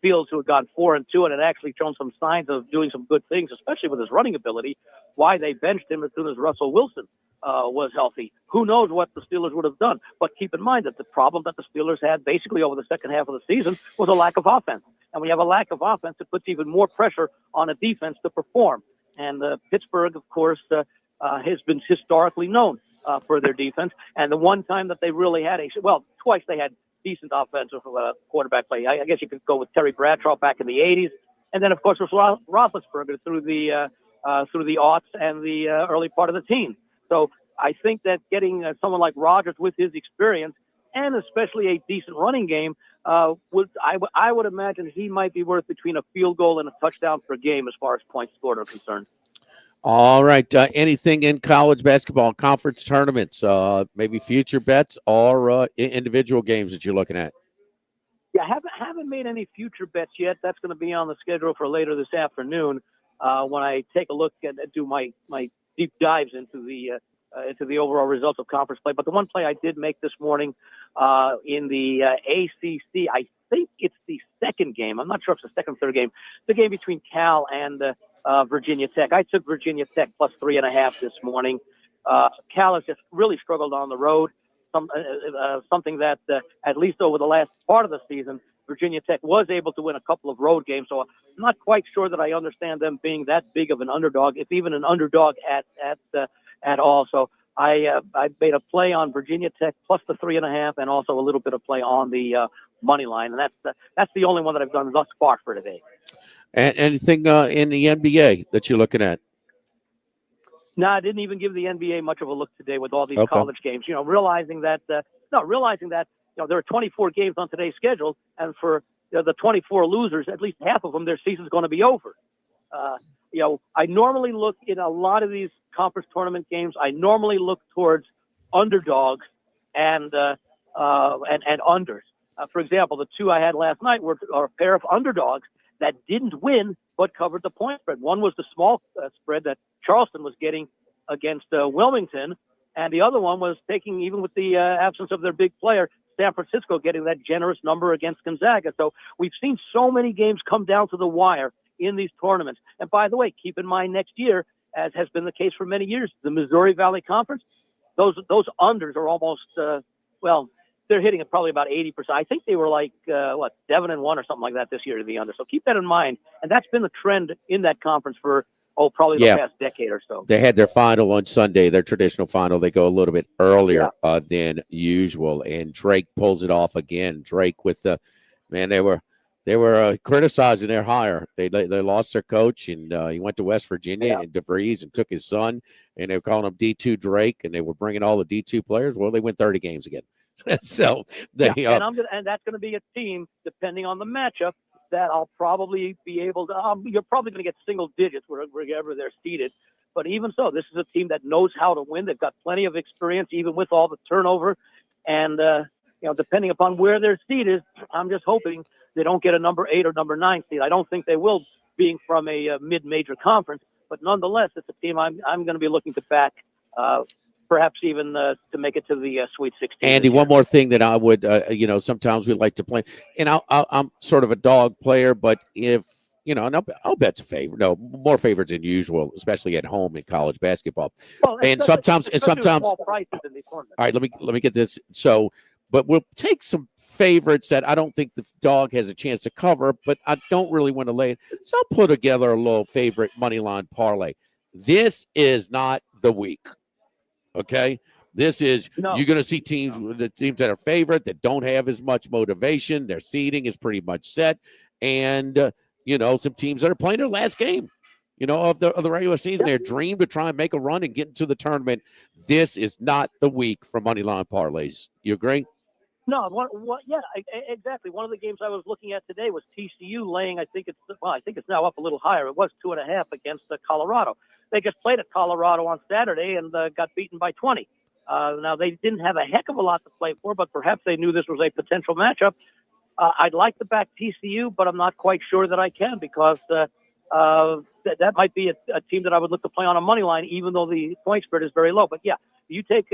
Fields, who had gone 4-2 and had actually shown some signs of doing some good things, especially with his running ability, why they benched him as soon as Russell Wilson was healthy. Who knows what the Steelers would have done? But keep in mind that the problem that the Steelers had basically over the second half of the season was a lack of offense. And when you have a lack of offense, it puts even more pressure on a defense to perform. And Pittsburgh, of course, has been historically known for their defense. And the one time that they really had twice they had decent offensive quarterback play. I guess you could go with Terry Bradshaw back in the 80s. And then, of course, it was Roethlisberger through the aughts and the early part of the teens. So I think that getting someone like Rodgers with his experience and especially a decent running game I would imagine he might be worth between a field goal and a touchdown per game as far as points scored are concerned. All right. Anything in college basketball, conference tournaments, maybe future bets or individual games that you're looking at? Yeah, haven't made any future bets yet. That's going to be on the schedule for later this afternoon when I take a look and do my deep dives into the overall results of conference play. But the one play I did make this morning in the ACC, I think it's the second game. I'm not sure if it's the second or third game. The game between Cal and Virginia Tech. I took Virginia Tech plus 3.5 this morning. Cal has just really struggled on the road. Something that at least over the last part of the season, Virginia Tech was able to win a couple of road games. So I'm not quite sure that I understand them being that big of an underdog, if even an underdog at all. So I I made a play on Virginia Tech plus the 3.5, and also a little bit of play on the money line, and that's the only one that I've done thus far for today. And anything in the NBA that you're looking at? No, I didn't even give the NBA much of a look today with all these Okay. college games. Realizing that there are 24 games on today's schedule, and for the 24 losers, at least half of them, their season's going to be over. I normally look in a lot of these conference tournament games. I normally look towards underdogs and unders. For example, the two I had last night were a pair of underdogs that didn't win but covered the point spread. One was the small spread that Charleston was getting against Wilmington, and the other one was taking, even with the absence of their big player, San Francisco getting that generous number against Gonzaga. So we've seen so many games come down to the wire in these tournaments. And by the way, keep in mind next year, as has been the case for many years, the Missouri Valley Conference, those unders are almost, they're hitting it probably about 80%. I think they were like, 7-1 or something like that this year to the under. So keep that in mind. And that's been the trend in that conference for, probably the past decade or so. They had their final on Sunday, their traditional final. They go a little bit earlier than usual, and Drake pulls it off again. Drake with the man, they were criticizing their hire. They lost their coach, and he went to West Virginia and DeVries and took his son, and they were calling him D2 Drake, and they were bringing all the D2 players. Well, they win 30 games again. So they and that's going to be a team, depending on the matchup, that I'll probably be able to. You're probably going to get single digits wherever they're seated. But even so, this is a team that knows how to win. They've got plenty of experience, even with all the turnover. And depending upon where their seed is, I'm just hoping they don't get a number 8 or number 9 seed. I don't think they will, being from a mid-major conference. But nonetheless, it's a team I'm going to be looking to back. Perhaps even to make it to the Sweet 16. Andy, one more thing that I would, sometimes we like to play, and I'm sort of a dog player, but if, and I'll bet's a favorite. No, more favorites than usual, especially at home in college basketball. Well, and sometimes, small prices in these tournaments. All right, let me get this. So, but we'll take some favorites that I don't think the dog has a chance to cover, but I don't really want to lay it. So I'll put together a little favorite money line parlay. This is not the week. Okay, this is you're going to see the teams that are favorite that don't have as much motivation. Their seeding is pretty much set, and some teams that are playing their last game, of the regular season. Their dream to try and make a run and get into the tournament. This is not the week for money line parlays. You agree? No, exactly. One of the games I was looking at today was TCU laying. I think it's now up a little higher. It was 2.5 against Colorado. They just played at Colorado on Saturday and got beaten by 20. Now they didn't have a heck of a lot to play for, but perhaps they knew this was a potential matchup. I'd like to back TCU, but I'm not quite sure that I can because that might be a team that I would look to play on a money line, even though the point spread is very low. But yeah, you take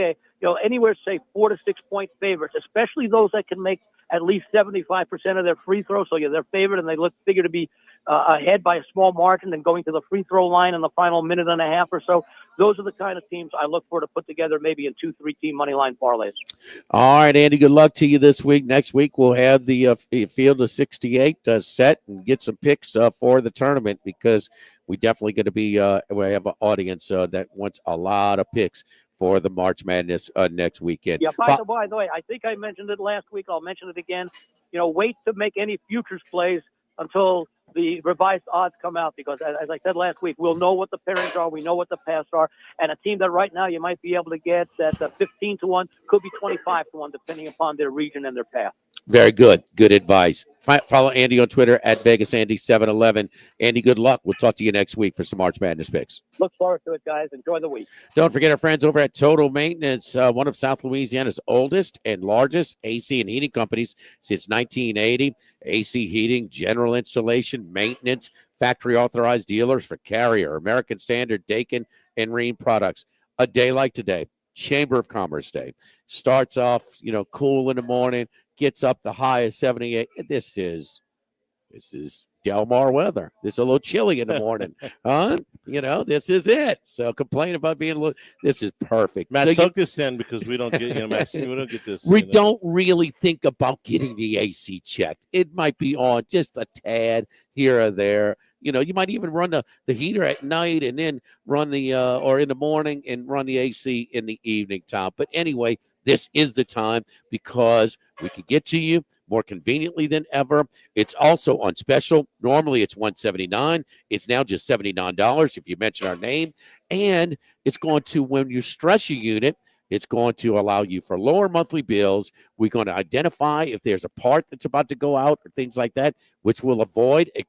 anywhere, say 4 to 6 point favorites, especially those that can make at least 75% of their free throws. So they're favored and they figure to be ahead by a small margin and going to the free throw line in the final minute and a half or so. Those are the kind of teams I look for to put together maybe in 2-3 team money line parlays. All right, Andy, good luck to you this week. Next week, we'll have the field of 68 set and get some picks for the tournament because we definitely going to be we have an audience that wants a lot of picks for the March Madness next weekend. Yeah, by the way, I think I mentioned it last week. I'll mention it again. Wait to make any futures plays until the revised odds come out because, as I said last week, we'll know what the pairings are. We know what the paths are. And a team that right now you might be able to get at 15-1 could be 25-1, depending upon their region and their path. Very good. Good advice. Follow Andy on Twitter at VegasAndy711. Andy, good luck. We'll talk to you next week for some March Madness picks. Look forward to it, guys. Enjoy the week. Don't forget our friends over at Total Maintenance, one of South Louisiana's oldest and largest AC and heating companies since 1980. AC heating, general installation, maintenance, factory authorized dealers for Carrier, American Standard, Dakin, and Rheem products. A day like today, Chamber of Commerce Day. Starts off, cool in the morning, gets up the high of 78. This is Del Mar weather. It's a little chilly in the morning. This is it. So complain about being a little, this is perfect. Matt, so soak this in because we don't get, Matt, we don't get this. We don't really think about getting the AC checked. It might be on just a tad here or there. You might even run the heater at night and then run or in the morning and run the AC in the evening time. But anyway, this is the time because we could get to you more conveniently than ever. It's also on special. Normally it's $179. It's now just $79 if you mention our name. And it's going to, when you stress your unit, it's going to allow you for lower monthly bills. We're going to identify if there's a part that's about to go out or things like that, which will avoid a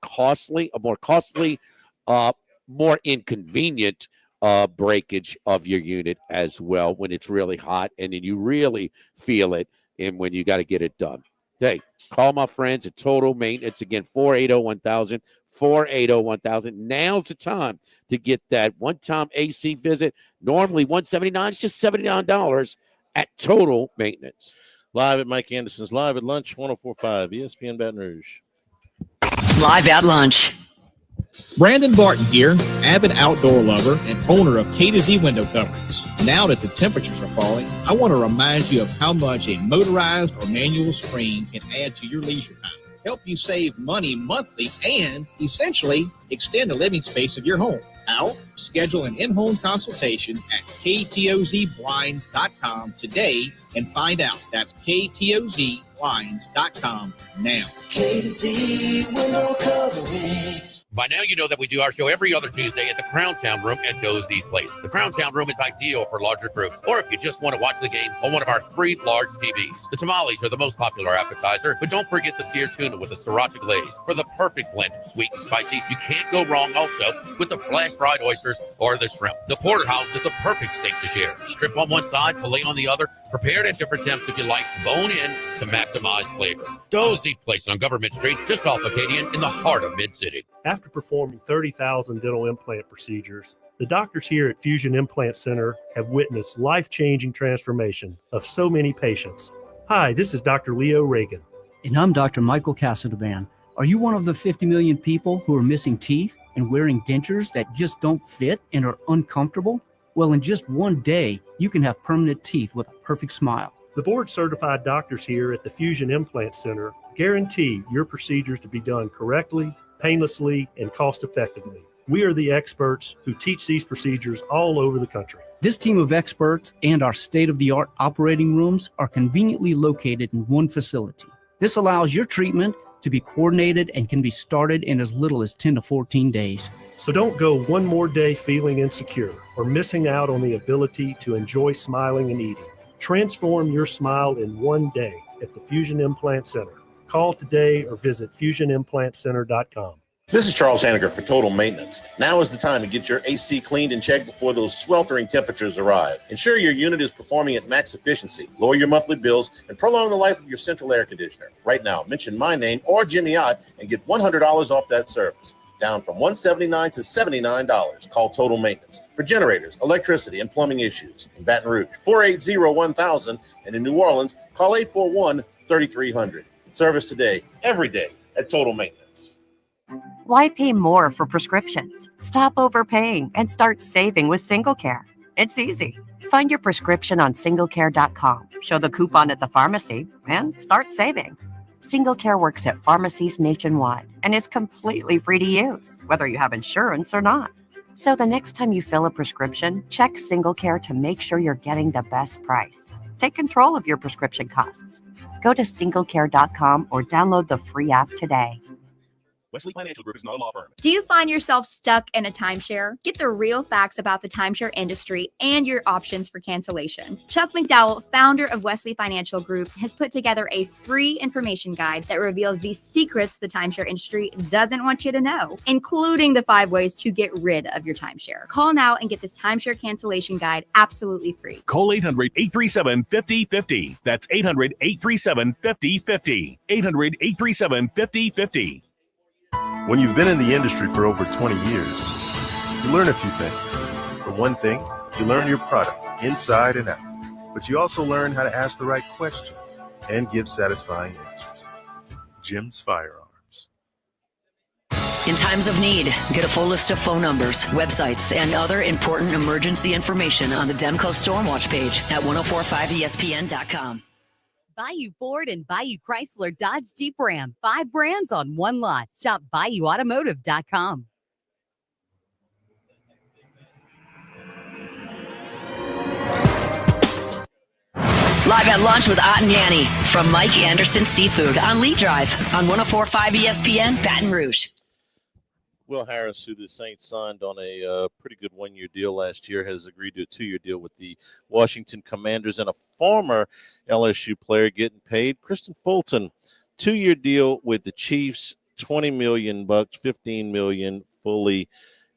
more costly, more inconvenient breakage of your unit as well when it's really hot and then you really feel it and when you got to get it done. Hey, call my friends at Total Maintenance. Again, 480-1000, 480-1000. Now's the time to get that one-time AC visit. Normally $179, it's just $79 at Total Maintenance. Live at Mike Anderson's Live at Lunch, 104.5 ESPN Baton Rouge. Live at Lunch. Brandon Barton here, avid outdoor lover and owner of K to Z window coverings. Now that the temperatures are falling, I want to remind you of how much a motorized or manual screen can add to your leisure time, help you save money monthly, and essentially extend the living space of your home. How? Schedule an in-home consultation at ktozblinds.com today and find out. That's ktozblinds.com now. K to Z window coverings. By now, you know that we do our show every other Tuesday at the Crown Town Room at Dozy's Place. The Crown Town Room is ideal for larger groups, or if you just want to watch the game on one of our 3 large TVs. The tamales are the most popular appetizer, but don't forget the seared tuna with the sriracha glaze for the perfect blend of sweet and spicy. You can't go wrong also with the flash fried oysters or the shrimp. The porterhouse is the perfect steak to share. Strip on one side, filet on the other, prepared at different temps if you like, bone in to maximize flavor. Dozy Place on Government Street, just off Acadian in the heart of Mid-City. After performing 30,000 dental implant procedures, the doctors here at Fusion Implant Center have witnessed life-changing transformation of so many patients. Hi, this is Dr. Leo Reagan. And I'm Dr. Michael Casadban. Are you one of the 50 million people who are missing teeth and wearing dentures that just don't fit and are uncomfortable? Well, in just one day, you can have permanent teeth with a perfect smile. The board-certified doctors here at the Fusion Implant Center guarantee your procedures to be done correctly, painlessly, and cost-effectively. We are the experts who teach these procedures all over the country. This team of experts and our state-of-the-art operating rooms are conveniently located in one facility. This allows your treatment to be coordinated and can be started in as little as 10 to 14 days. So don't go one more day feeling insecure or missing out on the ability to enjoy smiling and eating. Transform your smile in one day at the Fusion Implant Center. Call today or visit fusionimplantcenter.com. This is Charles Haniger for Total Maintenance. Now is the time to get your AC cleaned and checked before those sweltering temperatures arrive. Ensure your unit is performing at max efficiency, lower your monthly bills, and prolong the life of your central air conditioner. Right now, mention my name or Jimmy Ott and get $100 off that service. Down from $179 to $79. Call Total Maintenance for generators, electricity, and plumbing issues. In Baton Rouge, 480-1000, and in New Orleans, call 841-3300. Service today, every day at Total Maintenance. Why pay more for prescriptions? Stop overpaying and start saving with SingleCare. It's easy. Find your prescription on singlecare.com, show the coupon at the pharmacy, and start saving. SingleCare works at pharmacies nationwide and is completely free to use, whether you have insurance or not. So the next time you fill a prescription, check SingleCare to make sure you're getting the best price. Take control of your prescription costs. Go to singlecare.com or download the free app today. Wesley Financial Group is not a law firm. Do you find yourself stuck in a timeshare? Get the real facts about the timeshare industry and your options for cancellation. Chuck McDowell, founder of Wesley Financial Group, has put together a free information guide that reveals the secrets the timeshare industry doesn't want you to know, including the 5 ways to get rid of your timeshare. Call now and get this timeshare cancellation guide absolutely free. Call 800-837-5050. That's 800-837-5050. 800-837-5050. When you've been in the industry for over 20 years, you learn a few things. For one thing, you learn your product inside and out, but you also learn how to ask the right questions and give satisfying answers. Jim's Firearms. In times of need, get a full list of phone numbers, websites, and other important emergency information on the Demco Stormwatch page at 1045ESPN.com. Bayou Ford and Bayou Chrysler Dodge Jeep Ram. 5 brands on one lot. Shop BayouAutomotive.com. Live at lunch with Ott and Hanny from Mike Anderson Seafood on Lee Drive on 104.5 ESPN Baton Rouge. Will Harris, who the Saints signed on a pretty good one-year deal last year, has agreed to a 2-year deal with the Washington Commanders, and a former LSU player getting paid, Kristen Fulton, 2-year deal with the Chiefs, $20 million, $15 million fully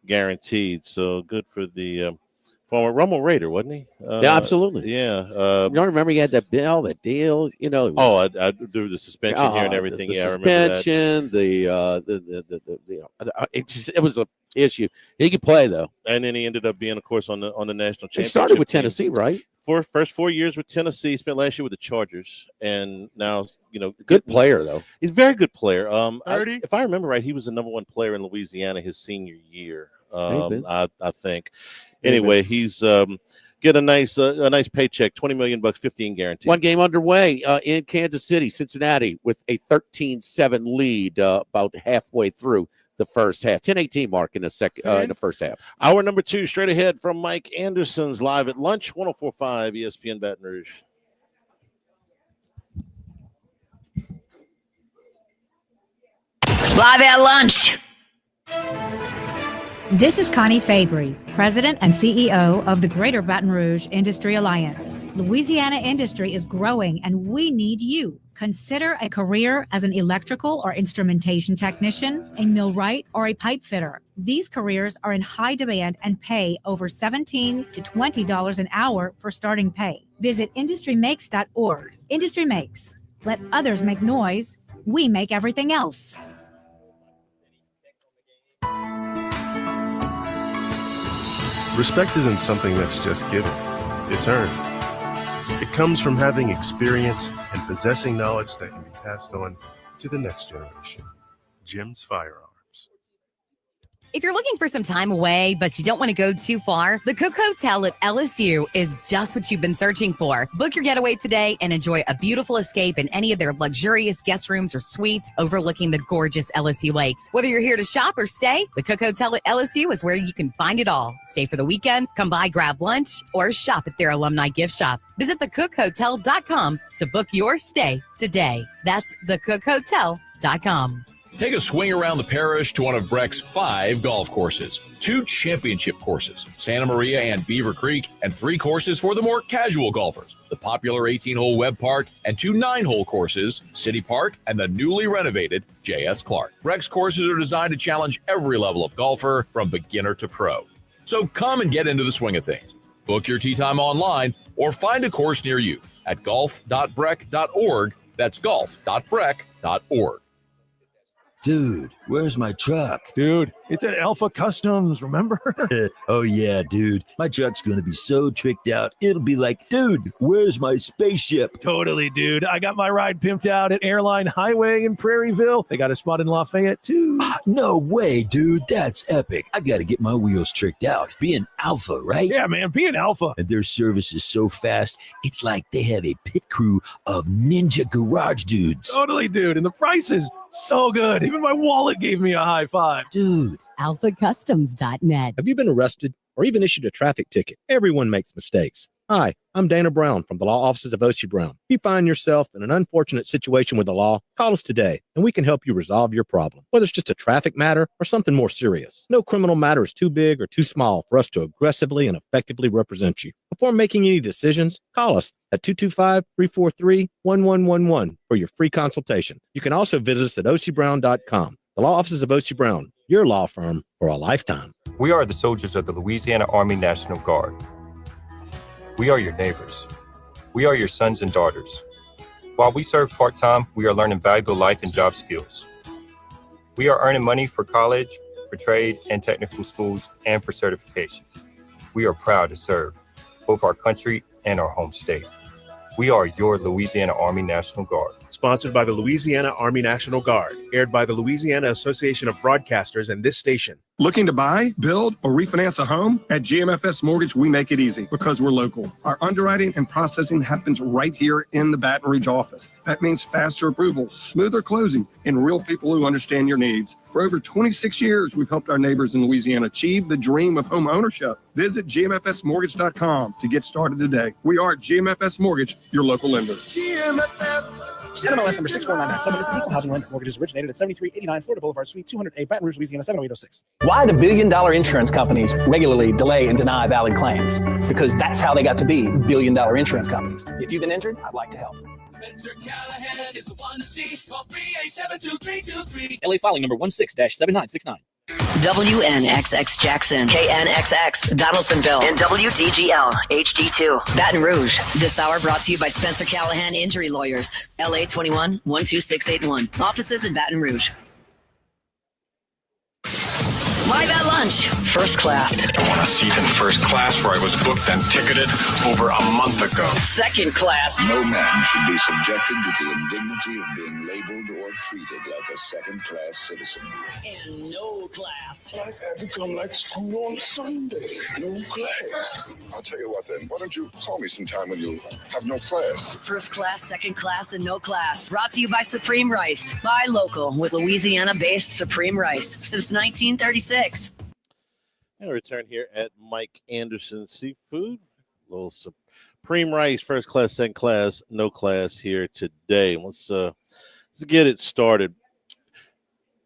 guaranteed. So good for the former Romo Raider, wasn't he? Yeah, absolutely. Yeah. You don't remember he had that bill, the deals, you know. I do the suspension here and everything. The yeah, suspension, I remember that. It was a issue. He could play though, and then he ended up being, of course, on the national championship. He started with team. Tennessee, right? First 4 years with Tennessee, spent last year with the Chargers, and now good player though. He's a very good player. If I remember right, he was the number 1 player in Louisiana his senior year. I think. Anyway, he's get a nice paycheck, $20 million, 15 guaranteed. One game underway in Kansas City, Cincinnati, with a 13-7 lead about halfway through the first half. 10-18 mark in the first half. Hour number 2, straight ahead from Mike Anderson's Live at Lunch, 104.5 ESPN Baton Rouge. Live at Lunch. This is Connie Fabry, President and CEO of the Greater Baton Rouge Industry Alliance. Louisiana industry is growing and we need you. Consider a career as an electrical or instrumentation technician, a millwright, or a pipe fitter. These careers are in high demand and pay over $17 to $20 an hour for starting pay. Visit industrymakes.org. Industry Makes. Let others make noise. We make everything else. Respect isn't something that's just given, it's earned. It comes from having experience and possessing knowledge that can be passed on to the next generation. Jim's Firearms. If you're looking for some time away, but you don't want to go too far, the Cook Hotel at LSU is just what you've been searching for. Book your getaway today and enjoy a beautiful escape in any of their luxurious guest rooms or suites overlooking the gorgeous LSU lakes. Whether you're here to shop or stay, the Cook Hotel at LSU is where you can find it all. Stay for the weekend, come by, grab lunch, or shop at their alumni gift shop. Visit thecookhotel.com to book your stay today. That's thecookhotel.com. Take a swing around the parish to one of Breck's 5 golf courses, 2 championship courses, Santa Maria and Beaver Creek, and 3 courses for the more casual golfers, the popular 18-hole Webb Park, and 2 9-hole courses, City Park and the newly renovated J.S. Clark. Breck's courses are designed to challenge every level of golfer from beginner to pro. So come and get into the swing of things. Book your tee time online or find a course near you at golf.breck.org. That's golf.breck.org. Dude, where's my truck? Dude, it's at Alpha Customs, remember? Oh, yeah, dude. My truck's going to be so tricked out. It'll be like, dude, where's my spaceship? Totally, dude. I got my ride pimped out at Airline Highway in Prairieville. They got a spot in Lafayette, too. No way, dude. That's epic. I got to get my wheels tricked out. Be an Alpha, right? Yeah, man, be an Alpha. And their service is so fast, it's like they have a pit crew of ninja garage dudes. Totally, dude. And the prices, so good. Even my wallet gave me a high five. Dude. AlphaCustoms.net. Have you been arrested or even issued a traffic ticket? Everyone makes mistakes. Hi, I'm Dana Brown from the law offices of O.C. Brown. If you find yourself in an unfortunate situation with the law, call us today and we can help you resolve your problem, whether it's just a traffic matter or something more serious. No criminal matter is too big or too small for us to aggressively and effectively represent you. Before making any decisions, call us at 225-343-1111 for your free consultation. You can also visit us at ocbrown.com. The law offices of O.C. Brown, your law firm for a lifetime. We are the soldiers of the Louisiana Army National Guard. We are your neighbors. We are your sons and daughters. While we serve part-time, we are learning valuable life and job skills. We are earning money for college, for trade and technical schools, and for certification. We are proud to serve both our country and our home state. We are your Louisiana Army National Guard. Sponsored by the Louisiana Army National Guard. Aired by the Louisiana Association of Broadcasters and this station. Looking to buy, build, or refinance a home? At GMFS Mortgage, we make it easy because we're local. Our underwriting and processing happens right here in the Baton Rouge office. That means faster approvals, smoother closing, and real people who understand your needs. For over 26 years, we've helped our neighbors in Louisiana achieve the dream of home ownership. Visit gmfsmortgage.com to get started today. We are GMFS Mortgage, your local lender. GMFS. NMLS number 6499. Summit is an equal housing lender. Mortgages originated at 7389 Florida Boulevard, Suite 200A, Baton Rouge, Louisiana 70806. Why do billion-dollar insurance companies regularly delay and deny valid claims? Because that's how they got to be billion-dollar insurance companies. If you've been injured, I'd like to help. Spencer Callahan is the one to see. Call 387-2323. LA filing number 16-7969. WNXX Jackson, KNXX Donaldsonville, and WDGL HD2 Baton Rouge. This hour brought to you by Spencer Callahan Injury Lawyers, LA 21 12681. Offices in Baton Rouge. Live at lunch, first class. I want a seat in first class where I was booked and ticketed over a month ago. Second class. No man should be subjected to the indignity of being labeled or treated like a second-class citizen. And no class. Life had become like school on Sunday. No class. I'll tell you what then. Why don't you call me sometime when you have no class? First class, second class, and no class. Brought to you by Supreme Rice. Buy local with Louisiana-based Supreme Rice since 1936. And return here at Mike Anderson Seafood. Little Supreme Rice, first class, second class, no class here today. Let's get it started.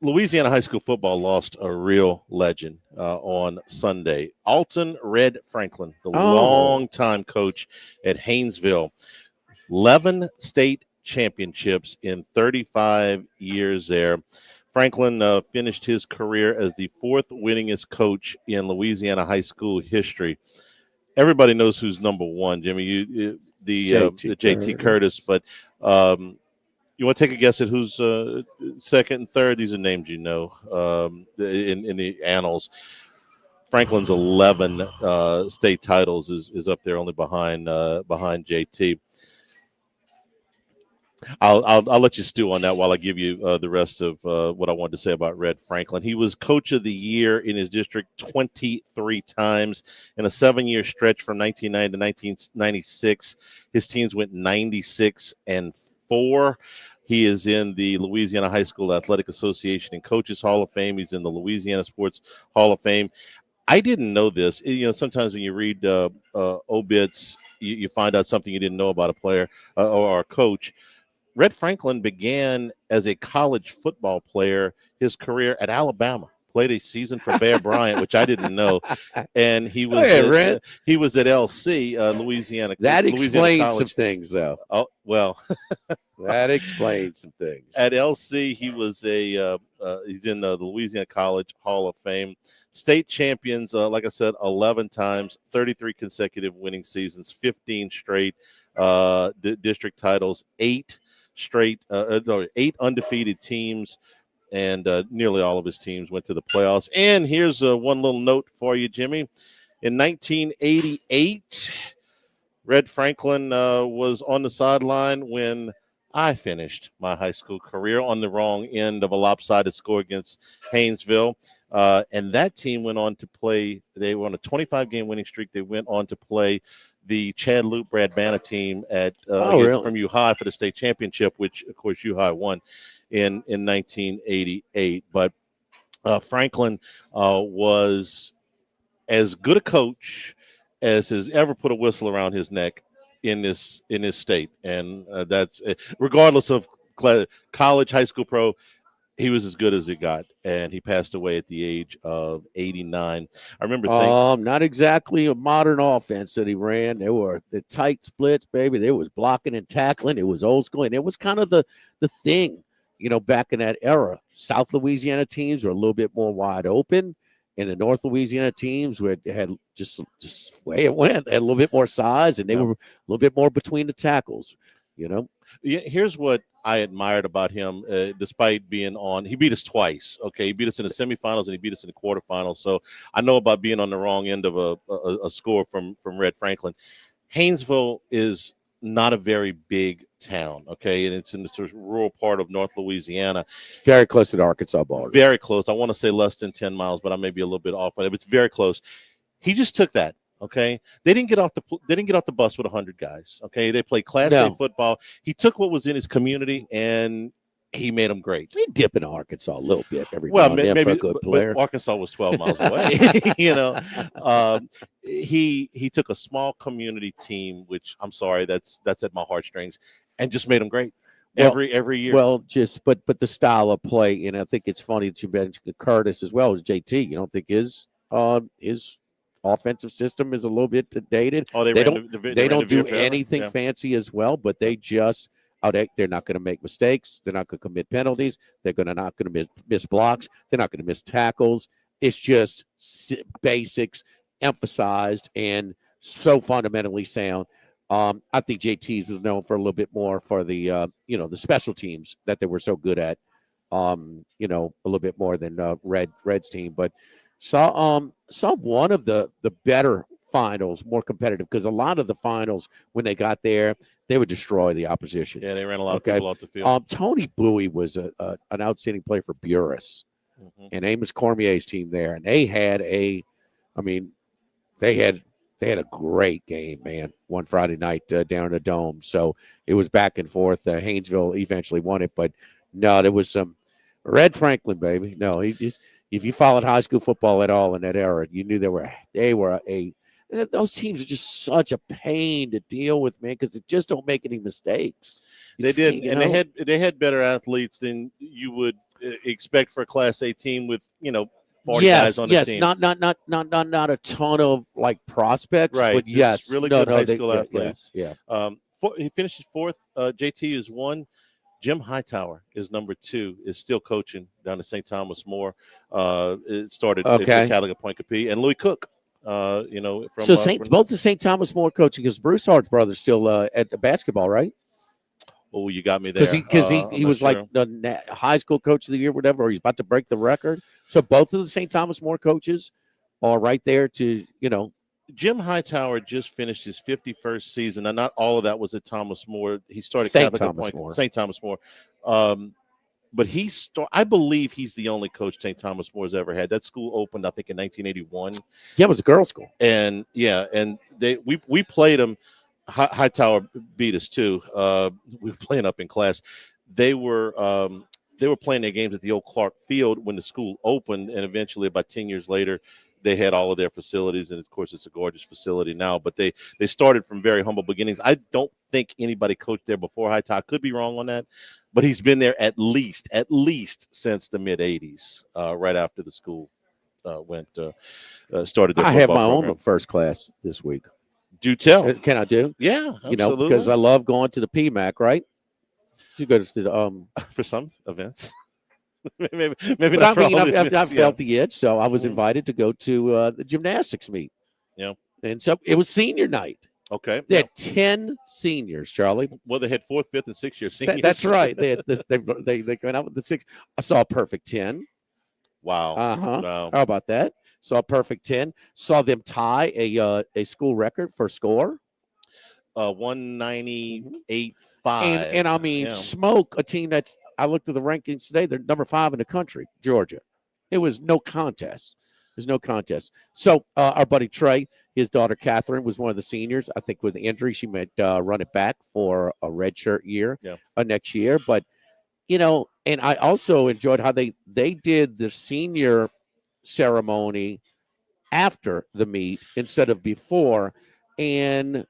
Louisiana high school football lost a real legend on Sunday. Alton Red Franklin, the longtime coach at Haynesville, 11 state championships in 35 years there. Franklin finished his career as the fourth winningest coach in Louisiana high school history. Everybody knows who's number one, Jimmy. JT Curtis, but you want to take a guess at who's second and third? These are names you know in the annals. Franklin's 11 state titles is up there, only behind JT. I'll let you stew on that while I give you the rest of what I wanted to say about Red Franklin. He was coach of the year in his district 23 times in a 7-year stretch from 1990 to 1996. His teams went 96-4. He is in the Louisiana High School Athletic Association and Coaches Hall of Fame. He's in the Louisiana Sports Hall of Fame. I didn't know this. You know, sometimes when you read obits, you find out something you didn't know about a player or a coach. Red Franklin began as a college football player, his career at Alabama. Played a season for Bear Bryant, which I didn't know, and he was he was at LC, Louisiana. That Louisiana explains College. some things, though. Oh well, that explains some things. At LC, he was he's in the Louisiana College Hall of Fame. State champions, like I said, 11 times, 33 consecutive winning seasons, 15 straight district titles, 8 undefeated teams, and nearly all of his teams went to the playoffs. And here's one little note for you, Jimmy. In 1988, Red Franklin was on the sideline when I finished my high school career on the wrong end of a lopsided score against Haynesville. And that team went on to play. They were on a 25-game winning streak. They went on to play the Chad Loop Brad Banna team from U High for the state championship, which of course U High won in 1988. But Franklin was as good a coach as has ever put a whistle around his neck in this state, and that's regardless of college, high school, pro. He was as good as it got, and he passed away at the age of 89. I remember thinking, not exactly a modern offense that he ran. There were the tight splits, baby. There was blocking and tackling. It was old school, and it was kind of the thing, back in that era. South Louisiana teams were a little bit more wide open, and the North Louisiana teams had just way it went. They had a little bit more size, and they were a little bit more between the tackles. Yeah, here's what I admired about him, despite being on. He beat us twice. Okay, he beat us in the semifinals and he beat us in the quarterfinals. So I know about being on the wrong end of a score from Red Franklin. Haynesville is not a very big town, okay, and it's in the rural part of North Louisiana. Very close to the Arkansas border. Very close. I want to say less than 10 miles, but I may be a little bit off on it. But it's very close. He just took that. Okay, they didn't get off the bus with 100 guys. Okay, they played Class A football. He took what was in his community and he made them great. He dip into Arkansas a little bit every now and then for a good player. But Arkansas was 12 miles away. He took a small community team, which I'm sorry, that's at my heartstrings, and just made them great every year. Well, but the style of play, and I think it's funny that you mentioned Curtis as well as JT. You don't think his offensive system is a little bit dated? Oh, they don't do anything fancy as well, but they just they're not going to make mistakes. They're not going to commit penalties. They're not going to miss blocks. They're not going to miss tackles. It's just basics emphasized and so fundamentally sound. I think JT's was known for a little bit more for the the special teams that they were so good at. A little bit more than Red's team, but saw one of the better finals, more competitive, because a lot of the finals when they got there, they would destroy the opposition. Yeah, they ran a lot of people off the field. Tony Bowie was an outstanding player for Burris and Amos Cormier's team there, and they had a great game, man. One Friday night down in the Dome, so it was back and forth. Haynesville eventually won it, but no, there was some Red Franklin, baby. No, if you followed high school football at all in that era, you knew those teams are just such a pain to deal with, man, because they just don't make any mistakes. They they had better athletes than you would expect for a Class A team with 40 guys on the team. Not a ton of like prospects, right? But yes, really good high school athletes. Yeah. He finishes fourth. JT is 1. Jim Hightower is number 2, is still coaching down at St. Thomas More. It started at Caliga Point Capee, and Louis Cook. Both the St. Thomas More coaching, because Bruce Hart's brother's still at the basketball, right? Oh, you got me there. Because he was like the high school coach of the year, whatever, or he's about to break the record. So both of the St. Thomas More coaches are right there to, Jim Hightower just finished his 51st season, and not all of that was at Thomas More. He started St. Thomas More. But I believe he's the only coach St. Thomas More has ever had. That school opened, I think, in 1981. Yeah, it was a girls' school. And we played them. Hightower beat us too. We were playing up in class. They were playing their games at the old Clark Field when the school opened, and eventually, about 10 years later, they had all of their facilities, and of course, it's a gorgeous facility now. But they started from very humble beginnings. I don't think anybody coached there before Hightower. Could be wrong on that, but he's been there at least since the mid '80s, right after the school started. Their I have my program. own first class this week. Do tell. Can I do? Yeah, absolutely. Because I love going to the PMAC, right? You go to the for some events. maybe but not. I've felt the itch, so I was invited to go to the gymnastics meet. Yeah, and so it was senior night. Okay, they had 10 seniors, Charlie. Well, they had 4th, 5th, and 6th year seniors. That's right. They went out with the 6. I saw a perfect 10. Wow. Wow. How about that? Saw a perfect 10. Saw them tie a school record for score. 198.5. And I mean, smoke a team that's. I looked at the rankings today. They're number 5 in the country, Georgia. It was no contest. There's no contest. So our buddy Trey, his daughter Catherine, was one of the seniors. I think with the injury, she might run it back for a redshirt year next year. But, and I also enjoyed how they did the senior ceremony after the meet instead of before. And,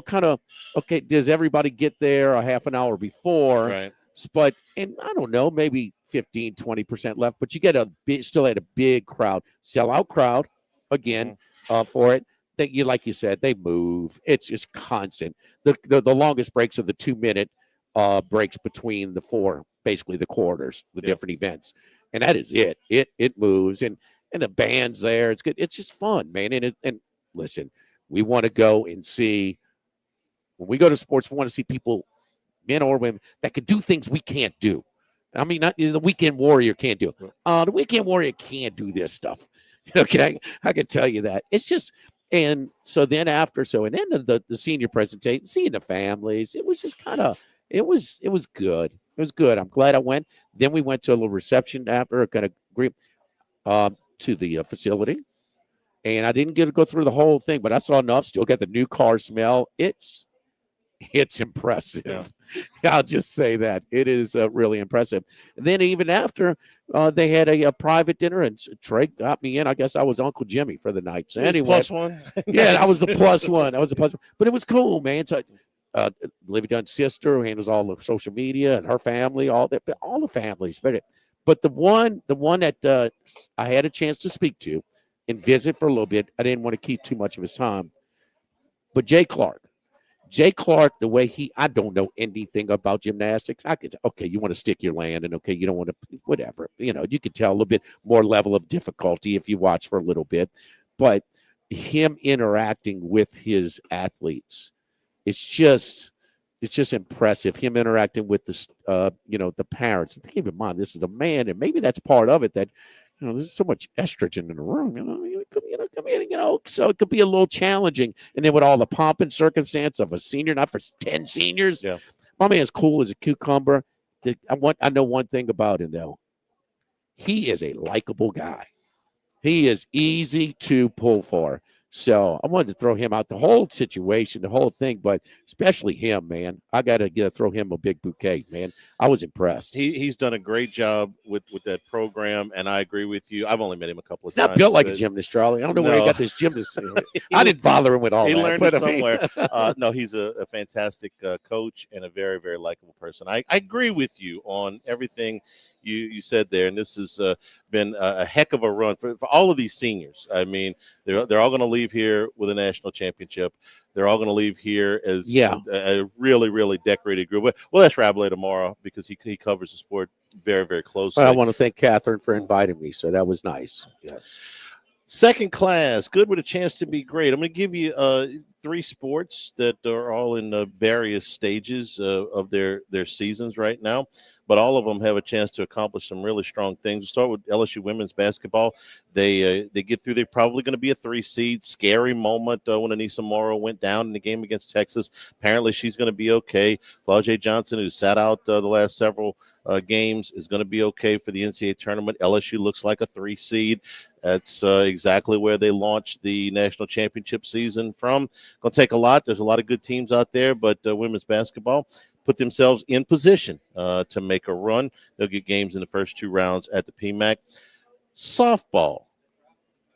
kind of, okay, does everybody get there a half an hour before? Right. But, and I don't know, maybe 15, 20% left, but you get still had a big crowd, sellout crowd again for it. That like you said, they move. It's just constant. The longest breaks are the 2-minute breaks between the 4, basically the quarters, the different events. And that is it. It moves and the band's there. It's good. It's just fun, man. And listen, we want to go and see, when we go to sports, we want to see people, men or women, that can do things we can't do. I mean, not the weekend warrior can't do. The weekend warrior can't do this stuff. Okay, I can tell you that. It's just, and so then after, and then the senior presentation, seeing the families, it was just kind of It was good. It was good. I'm glad I went. Then we went to a little reception after, kind of agree to the facility, and I didn't get to go through the whole thing, but I saw enough. Still got the new car smell. It's impressive. Yeah. I'll just say that it is really impressive. And then even after, they had a private dinner, and Trey got me in. I guess I was Uncle Jimmy for the night. So anyway, +1. yeah, I was the +1. I was the +1. But it was cool, man. So, Livy Dunn's sister, who handles all the social media, and her family, all the families. But the one that I had a chance to speak to and visit for a little bit, I didn't want to keep too much of his time. But Jay Clark, the way I don't know anything about gymnastics. I could, okay, you want to stick your land, and okay, you don't want to, whatever. You can tell a little bit more level of difficulty if you watch for a little bit. But him interacting with his athletes, it's just impressive. Him interacting with the parents. And keep in mind, this is a man, and maybe that's part of it, that there's so much estrogen in the room. So it could be a little challenging. And then with all the pomp and circumstance of a senior, not for 10 seniors, yeah, my man's cool as a cucumber. I know one thing about him though. He is a likable guy. He is easy to pull for. So I wanted to throw him out, the whole situation, the whole thing, but especially him, man. I got to throw him a big bouquet, man. I was impressed. He's done a great job with that program, and I agree with you. I've only met him a couple of He's times. not built like a gymnast, Charlie. I don't know where he got this gymnast. I didn't bother him with all he that. He learned but it somewhere. No, he's a fantastic coach and a very, very likable person. I agree with you on everything you said there, and this has been a heck of a run for all of these seniors. I mean, they're all going to leave here with a national championship. They're all going to leave here as a really, really decorated group. Well, that's Rabelais tomorrow because he covers the sport very, very closely. Well, I want to thank Catherine for inviting me, so that was nice. Yes. Second class, good with a chance to be great. I'm going to give you 3 sports that are all in various stages of their seasons right now, but all of them have a chance to accomplish some really strong things. We'll start with LSU women's basketball. They get through. They're probably going to be a 3 seed. Scary moment when Anissa Morrow went down in the game against Texas. Apparently, she's going to be okay. Flau'jae Johnson, who sat out the last several games, is going to be okay for the NCAA tournament. LSU looks like a 3 seed. That's exactly where they launched the national championship season from. Going to take a lot. There's a lot of good teams out there, but women's basketball put themselves in position to make a run. They'll get games in the first 2 rounds at the PMAC. Softball,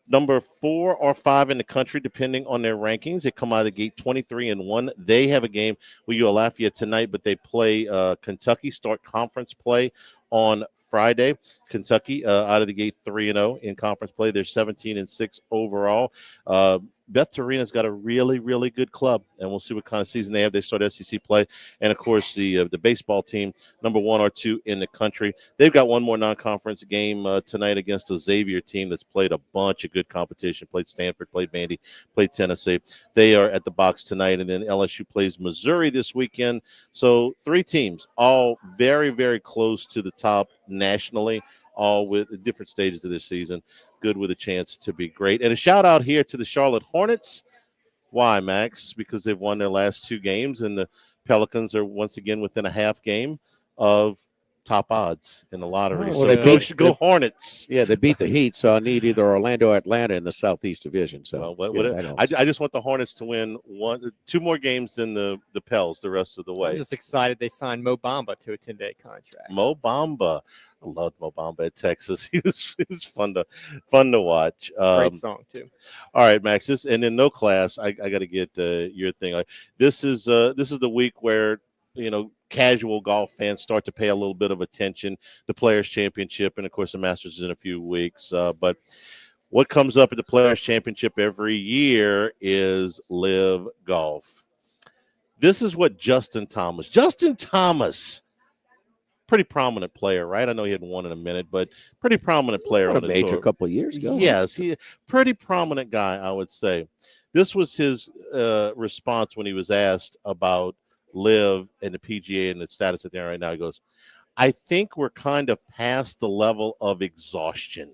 number 4 or 5 in the country, depending on their rankings. They come out of the gate 23-1. They have a game with UL Lafayette tonight, but they play Kentucky, start conference play on Friday. Kentucky out of the gate 3-0 in conference play. They're 17-6 overall. Beth Torina's got a really, really good club, and we'll see what kind of season they have. They start SEC play, and of course the baseball team, number 1 or 2 in the country. They've got one more non-conference game tonight against a Xavier team that's played a bunch of good competition. Played Stanford, played Vandy, played Tennessee. They are at the box tonight, and then LSU plays Missouri this weekend. So 3 teams, all very, very close to the top nationally, all with different stages of this season. Good with a chance to be great. And a shout out here to the Charlotte Hornets. Why, Max? Because they've won their last 2 games, and the Pelicans are once again within a half game of top odds in the lottery. Well, so go Hornets. Yeah, they beat the Heat, so I need either Orlando or Atlanta in the Southeast Division. So I just want the Hornets to win 2 more games than the Pels the rest of the way. I'm just excited they signed Mo Bamba to a 10-day contract. Mo Bamba. I loved Mo Bamba at Texas. He was fun to watch. Great song too. All right, Max. And then no class. I got to get your thing. This is the week where casual golf fans start to pay a little bit of attention. The Players Championship, and of course the Masters is in a few weeks. But what comes up at the Players Championship every year is Live Golf. This is what Justin Thomas, pretty prominent player, right? I know he hadn't won in a minute, but pretty prominent player on the major tour. A couple of years ago. Yes, he pretty prominent guy, I would say. This was his response when he was asked about Live and the PGA and the status that they're in right now. He goes, I think we're kind of past the level of exhaustion.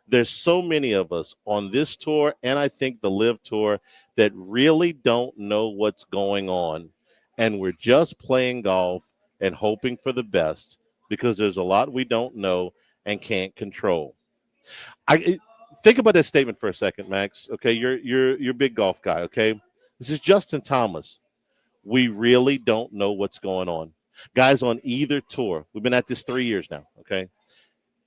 There's so many of us on this tour, and I think the Live Tour, that really don't know what's going on, and we're just playing golf, and hoping for the best because there's a lot we don't know and can't control. Think about that statement for a second, Max. Okay, you're a big golf guy. Okay, this is Justin Thomas. We really don't know what's going on. Guys on either tour. We've been at this 3 years now. Okay,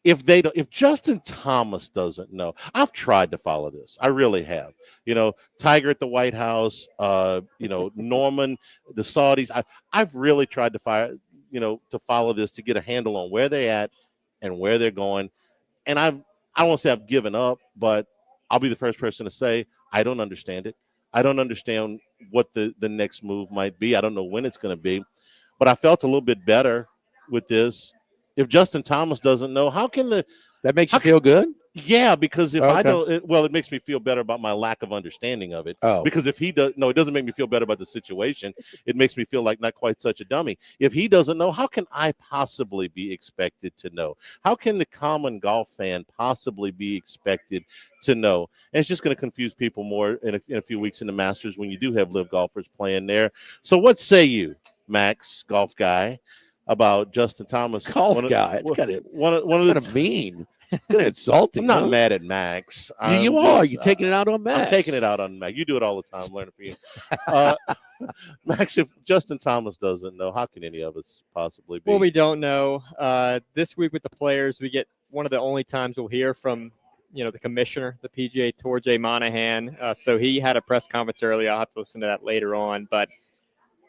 if Justin Thomas doesn't know, I've tried to follow this. I really have. Tiger at the White House. Norman, the Saudis. I've really tried to follow this to get a handle on where they're at and where they're going. And I won't say I've given up, but I'll be the first person to say I don't understand it. I don't understand what the next move might be. I don't know when it's going to be. But I felt a little bit better with this. If Justin Thomas doesn't know, how can that makes you feel good? Yeah, because if Okay. I don't, it makes me feel better about my lack of understanding of it. Oh. Because if he does, no, it doesn't make me feel better about the situation. It makes me feel like not quite such a dummy. If he doesn't know, how can I possibly be expected to know? How can the common golf fan possibly be expected to know? And it's just going to confuse people more in a few weeks in the Masters when you do have live golfers playing there. So what say you, Max, golf guy, about Justin Thomas? Golf guy. It's kind of mean. It's kind of insulting. I'm not huh? mad at Max. You are. You're taking it out on Max. I'm taking it out on Max. You do it all the time. I'm learning from you. Max, if Justin Thomas doesn't know, how can any of us possibly be? Well, we don't know. This week with the players, we get one of the only times we'll hear from, the commissioner, the PGA Tour, Jay Monahan. So he had a press conference earlier. I'll have to listen to that later on. But,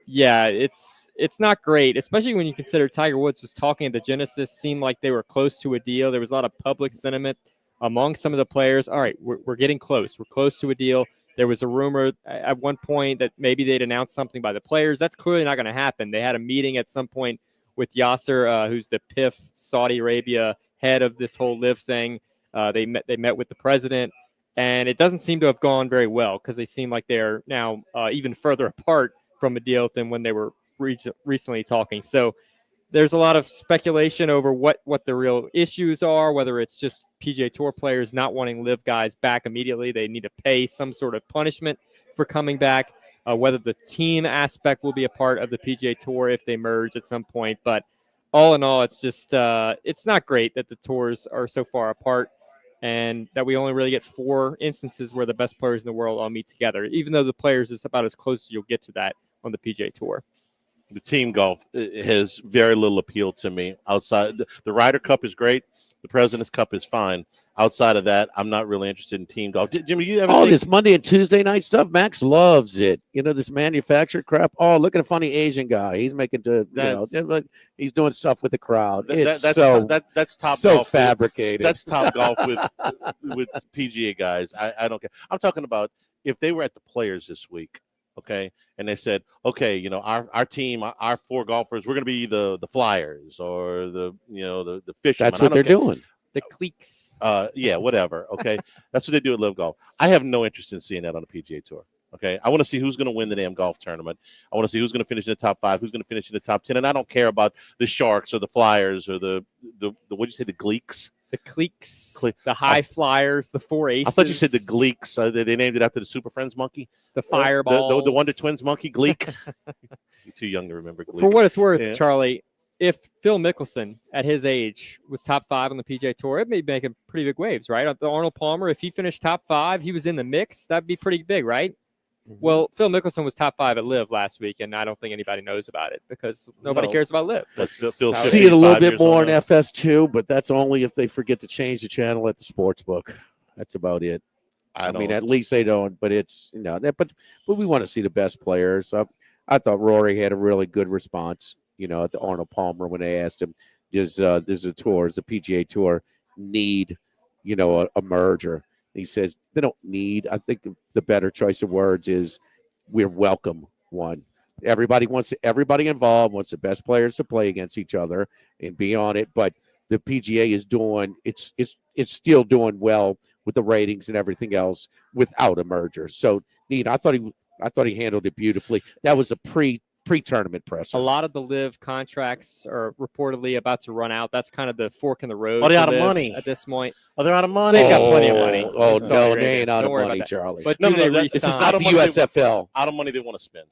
yeah, it's not great, especially when you consider Tiger Woods was talking at the Genesis, seemed like they were close to a deal. There was a lot of public sentiment among some of the players. All right, we're getting close. We're close to a deal. There was a rumor at one point that maybe they'd announce something by the players. That's clearly not going to happen. They had a meeting at some point with Yasser, who's the PIF Saudi Arabia head of this whole live thing. They met with the president, and it doesn't seem to have gone very well because they seem like they're now even further apart from a deal than when they were recently talking. So there's a lot of speculation over what the real issues are, whether it's just PGA Tour players not wanting live guys back immediately. They need to pay some sort of punishment for coming back, whether the team aspect will be a part of the PGA Tour if they merge at some point. But all in all, it's just it's not great that the tours are so far apart and that we only really get 4 instances where the best players in the world all meet together, even though the players is about as close as you'll get to that on the PGA Tour. The team golf has very little appeal to me. Outside the Ryder Cup is great. The President's Cup is fine. Outside of that, I'm not really interested in team golf. Jimmy, you ever think this Monday and Tuesday night stuff? Max loves it. This manufactured crap. Oh, look at a funny Asian guy. He's making he's doing stuff with the crowd. That's top so golf. Fabricated. That's top golf with PGA guys. I don't care. I'm talking about if they were at the Players this week. Okay, and they said, okay, our team, our 4 golfers, we're going to be the Flyers or the fishermen. That's what they're doing. The cliques. Yeah, whatever. Okay, that's what they do at Live Golf. I have no interest in seeing that on the PGA Tour. Okay, I want to see who's going to win the damn golf tournament. I want to see who's going to finish in the top 5, who's going to finish in the top 10, and I don't care about the Sharks or the Flyers or the what did you say, the Gleeks? The cliques, the high flyers, the 4 aces. I thought you said the Gleeks. They named it after the Super Friends monkey. The Fireball. The Wonder Twins monkey, Gleek. You're too young to remember Gleek. For what it's worth, Charlie, if Phil Mickelson at his age was top 5 on the PGA Tour, it may be making pretty big waves, right? The Arnold Palmer, if he finished top 5, he was in the mix. That'd be pretty big, right? Mm-hmm. Well, Phil Mickelson was top 5 at Live last week, and I don't think anybody knows about it because nobody cares about Live. See it a little bit more in FS2, but that's only if they forget to change the channel at the sports book. That's about it. I mean, at least they don't. But it's but we want to see the best players. I thought Rory had a really good response. At the Arnold Palmer when they asked him, does the PGA Tour need a merger? He says they don't need. I think the better choice of words is we're welcome one. Everybody involved wants the best players to play against each other and be on it. But the PGA is doing it's still doing well with the ratings and everything else without a merger. So neat. I thought he handled it beautifully. That was a pre-tournament presser. A lot of the Live contracts are reportedly about to run out. That's kind of the fork in the road. Oh, they're out of money at this point. Oh, they're out of money. They've got plenty of money. Oh, no, they ain't out of money, Charlie. But no, this is not the USFL. Out of money they want to spend.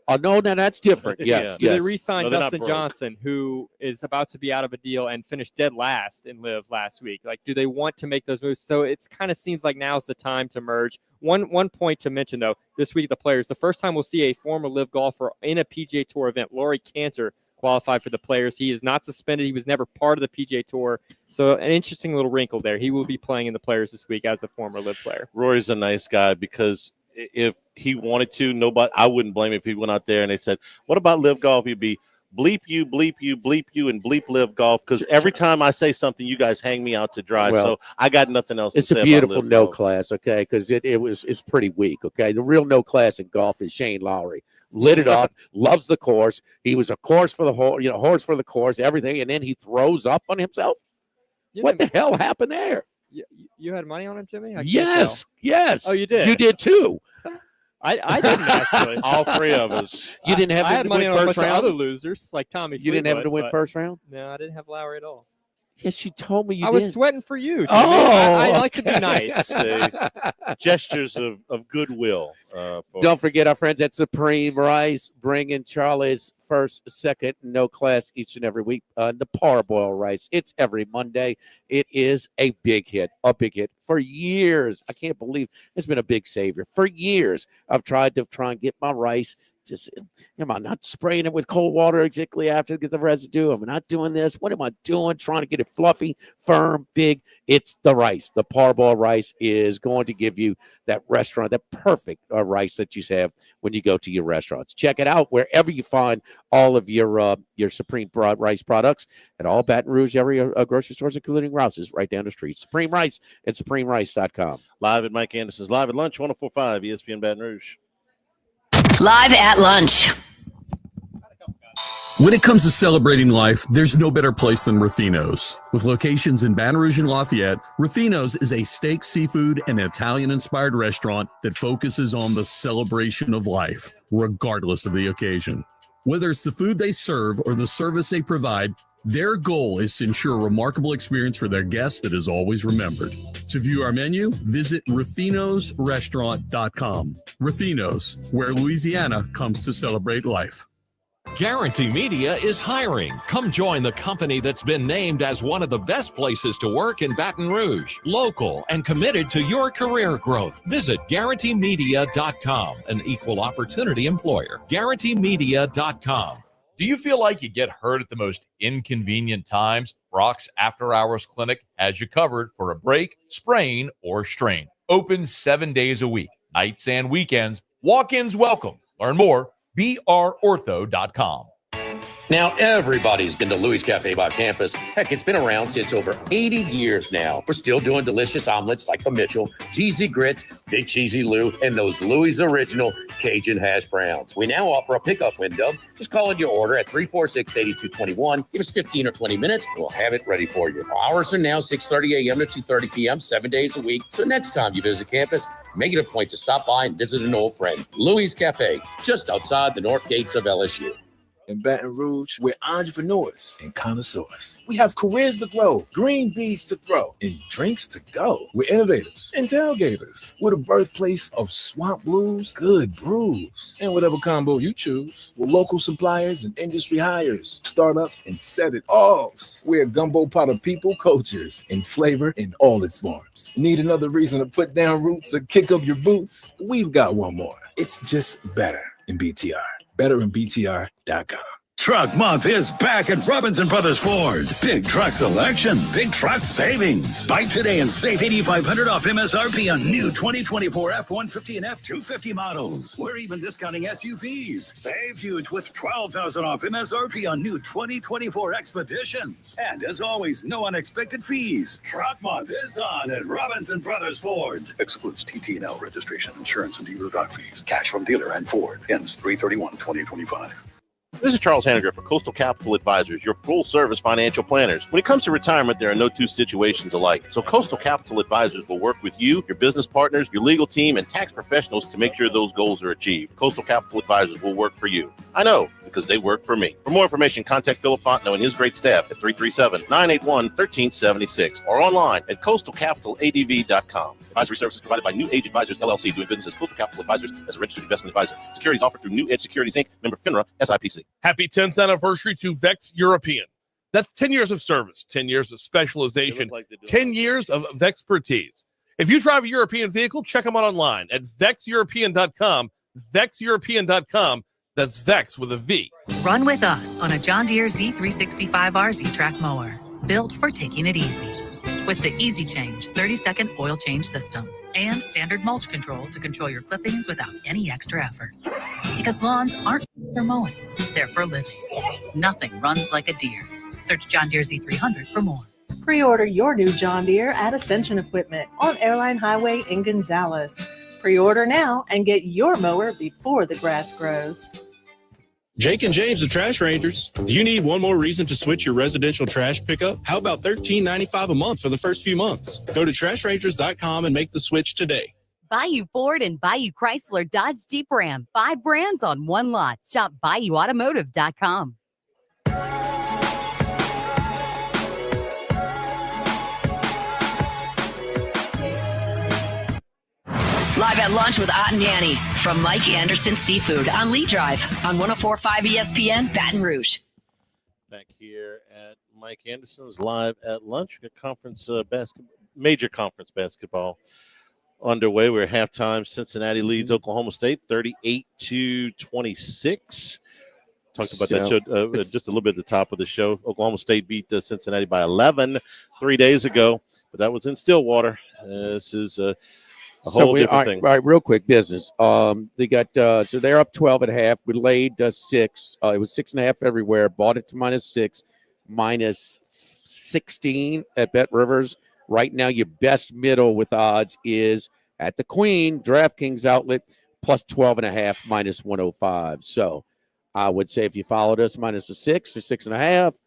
Oh, no, that's different. Yes, Do they yes. re-sign No, they're not Dustin broke. Johnson, who is about to be out of a deal and finished dead last in Live last week? Like, do they want to make those moves? So it kind of seems like now's the time to merge. One point to mention, though, this week the players, the first time we'll see a former Live golfer in a PGA Tour event, Laurie Cantor, qualified for the players. He is not suspended. He was never part of the PGA Tour. So an interesting little wrinkle there. He will be playing in the players this week as a former Live player. Rory's a nice guy because if he wanted to, I wouldn't blame him if he went out there and they said, what about Live Golf? He'd be bleep you, bleep you, bleep you, and bleep Live Golf, because every time I say something, you guys hang me out to dry. Well, so I got nothing else to say It's a beautiful about Live no Golf. class, okay? Because it's pretty weak, okay? The real no class in golf is Shane Lowry. Lit it up, loves the course. He was a course for the whole, horse for the course, everything, and then he throws up on himself. What the hell happened there? You had money on him, Jimmy? I can't Yes, tell. yes. Oh, you did? You did too. I didn't actually. All three of us. You didn't have I him had to money win on a first bunch of round? other losers like Tommy. You didn't have him to win but- first round? No, I didn't have Lowry at all. Yes, you told me you I did. was sweating for you. Jimmy. Oh, I like to be nice. See, gestures of goodwill. Don't forget our friends at Supreme Rice bringing Charlie's first, second, no class each and every week. The parboil rice. It's every Monday. It is a big hit for years. I can't believe it's been a big savior. For years, I've tried to and get my rice. Just, am I not spraying it with cold water exactly after to get the residue? Am I not doing this? What am I doing? Trying to get it fluffy, firm, big. It's the rice. The parboil rice is going to give you that restaurant, that perfect rice that you have when you go to your restaurants. Check it out wherever you find all of your Supreme Rice products at all Baton Rouge area grocery stores, including Rouse's, right down the street. Supreme Rice and SupremeRice.com. Live at Mike Anderson's Live at Lunch, 104.5 ESPN Baton Rouge. Live at lunch. When it comes to celebrating life, there's no better place than Ruffino's. With locations in Baton Rouge and Lafayette, Ruffino's is a steak, seafood, and Italian-inspired restaurant that focuses on the celebration of life, regardless of the occasion. Whether it's the food they serve or the service they provide, their goal is to ensure a remarkable experience for their guests that is always remembered. To view our menu, visit Ruffino'sRestaurant.com. Ruffino's, where Louisiana comes to celebrate life. Guarantee Media is hiring. Come join the company that's been named as one of the best places to work in Baton Rouge. Local and committed to your career growth. Visit GuaranteeMedia.com, an equal opportunity employer. GuaranteeMedia.com. Do you feel like you get hurt at the most inconvenient times? Brock's After Hours Clinic has you covered for a break, sprain, or strain. Open 7 days a week, nights and weekends. Walk-ins welcome. Learn more, brortho.com. Now, everybody's been to Louis Cafe by campus. Heck, it's been around since over 80 years now. We're still doing delicious omelets like the Mitchell, cheesy grits, Big Cheesy Lou, and those Louis Original Cajun hash browns. We now offer a pickup window. Just call in your order at 346-8221. Give us 15 or 20 minutes, and we'll have it ready for you. Our hours are now 6:30 a.m. to 2:30 p.m., 7 days a week. So next time you visit campus, make it a point to stop by and visit an old friend. Louis Cafe, just outside the north gates of LSU. In Baton Rouge, we're entrepreneurs and connoisseurs. We have careers to grow, green beans to throw, and drinks to go. We're innovators and tailgaters. We're the birthplace of swamp blues, good brews, and whatever combo you choose. We're local suppliers and industry hires, startups, and set it offs. We're a gumbo pot of people, cultures, and flavor in all its forms. Need another reason to put down roots or kick up your boots? We've got one more. It's just better in BTR. Better in BTR.com. Truck Month is back at Robinson Brothers Ford. Big truck selection, big truck savings. Buy today and save $8,500 off MSRP on new 2024 F-150 and F-250 models. We're even discounting SUVs. Save huge with $12,000 off MSRP on new 2024 Expeditions. And as always, no unexpected fees. Truck Month is on at Robinson Brothers Ford. Excludes TT&L registration, insurance, and dealer dock fees. Cash from dealer and Ford. Ends 3/31/2025. This is Charles Hanniger for Coastal Capital Advisors, your full-service financial planners. When it comes to retirement, there are no two situations alike. So Coastal Capital Advisors will work with you, your business partners, your legal team, and tax professionals to make sure those goals are achieved. Coastal Capital Advisors will work for you. I know, because they work for me. For more information, contact Philip Fontenot and his great staff at 337-981-1376 or online at coastalcapitaladv.com. Advisory services provided by New Age Advisors, LLC, doing business as Coastal Capital Advisors as a registered investment advisor. Securities offered through New Edge Securities, Inc., member FINRA, SIPC. Happy 10th anniversary to Vex European. That's 10 years of service, 10 years of specialization, 10 years of expertise. If you drive a European vehicle, check them out online at vexeuropean.com. Vexeuropean.com. That's Vex with a V. Run with us on a John Deere Z365 RZ track mower, built for taking it easy. With the Easy Change 30-second oil change system and standard mulch control to control your clippings without any extra effort. Because lawns aren't for mowing, they're for living. Nothing runs like a Deere. Search John Deere Z300 for more. Pre-order your new John Deere at Ascension Equipment on Airline Highway in Gonzales. Pre-order now and get your mower before the grass grows. Jake and James, the Trash Rangers. Do you need one more reason to switch your residential trash pickup? How about $13.95 a month for the first few months? Go to trashrangers.com and make the switch today. Bayou Ford and Bayou Chrysler Dodge Jeep Ram. 5 brands on one lot. Shop BayouAutomotive.com. Live at lunch with Ott and Annie from Mike Anderson Seafood on Lee Drive on 104.5 ESPN Baton Rouge. Back here at Mike Anderson's Live at Lunch. We got conference major conference basketball underway. We're at halftime. Cincinnati leads Oklahoma State 38-26. Talked about that show just a little bit at the top of the show. Oklahoma State beat Cincinnati by 11 3 days ago, but that was in Stillwater. This is a whole different thing. All right, real quick business. They got so they're up 12 at half. We laid 6. It was 6.5 everywhere. Bought it to -6, -16 at Bet Rivers. Right now, your best middle with odds is at the Queen DraftKings outlet plus 12.5 -105. So I would say if you followed us -6 or 6.5,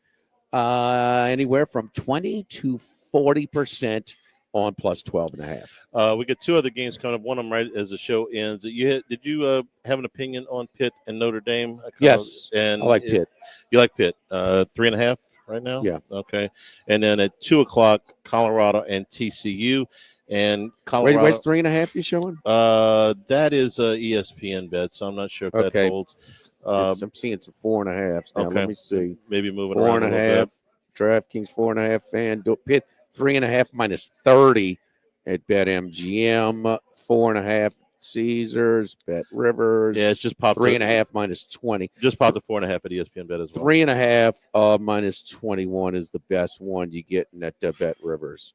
anywhere from 20 to 40%. On plus 12.5. We got 2 other games coming up. One of them right as the show ends. Did you have an opinion on Pitt and Notre Dame? Yes, and I like Pitt. You like Pitt? 3.5 right now. Yeah. Okay. And then at 2:00, Colorado and TCU. And Colorado. Where's 3.5 you showing? That is a ESPN bet, so I'm not sure if that holds. I'm seeing some 4.5s now. Okay. Let me see. Maybe moving around a little 4.5. DraftKings 4.5. FanDuel Pitt 3.5 -30 at BetMGM. 4.5 Caesars, Bet Rivers. Yeah, it's just popped 3.5 -20. Just popped the 4.5 at ESPN bet as well. 3.5 -21 is the best one you get in that Bet Rivers.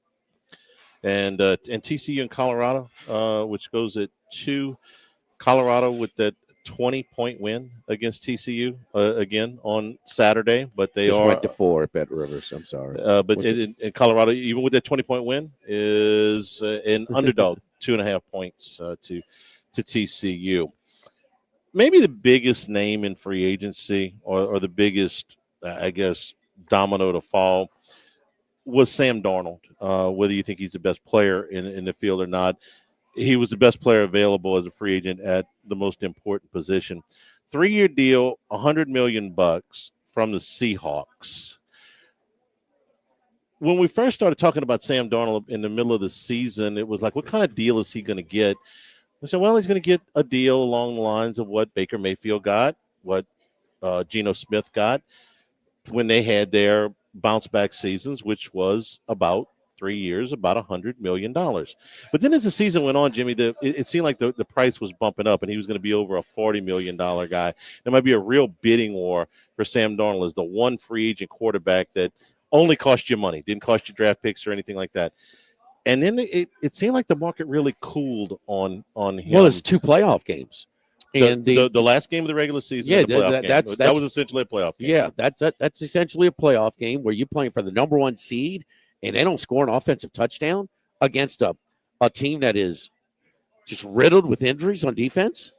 And TCU in Colorado, which goes at 2. Colorado with that 20-point win against TCU again on Saturday, but they just went to 4 at Bet Rivers. I'm sorry, but in Colorado, even with that 20-point win, is an underdog 2.5 points to TCU. Maybe the biggest name in free agency, or the biggest, I guess, domino to fall was Sam Darnold. Whether you think he's the best player in the field or not, he was the best player available as a free agent at the most important position. 3-year deal, $100 million from the Seahawks. When we first started talking about Sam Darnold in the middle of the season, it was like, what kind of deal is he going to get? We said, well, he's going to get a deal along the lines of what Baker Mayfield got, what Geno Smith got when they had their bounce-back seasons, which was about 3 years, about $100 million. But then as the season went on, Jimmy, it seemed like the price was bumping up, and he was going to be over a $40 million guy. There might be a real bidding war for Sam Darnold as the one free agent quarterback that only cost you money, didn't cost you draft picks or anything like that. And then it seemed like the market really cooled on him. Well, it's 2 playoff games. And the last game of the regular season, yeah, that was essentially a playoff game. Yeah, that's essentially a playoff game where you're playing for the number 1 seed, and they don't score an offensive touchdown against a team that is just riddled with injuries on defense.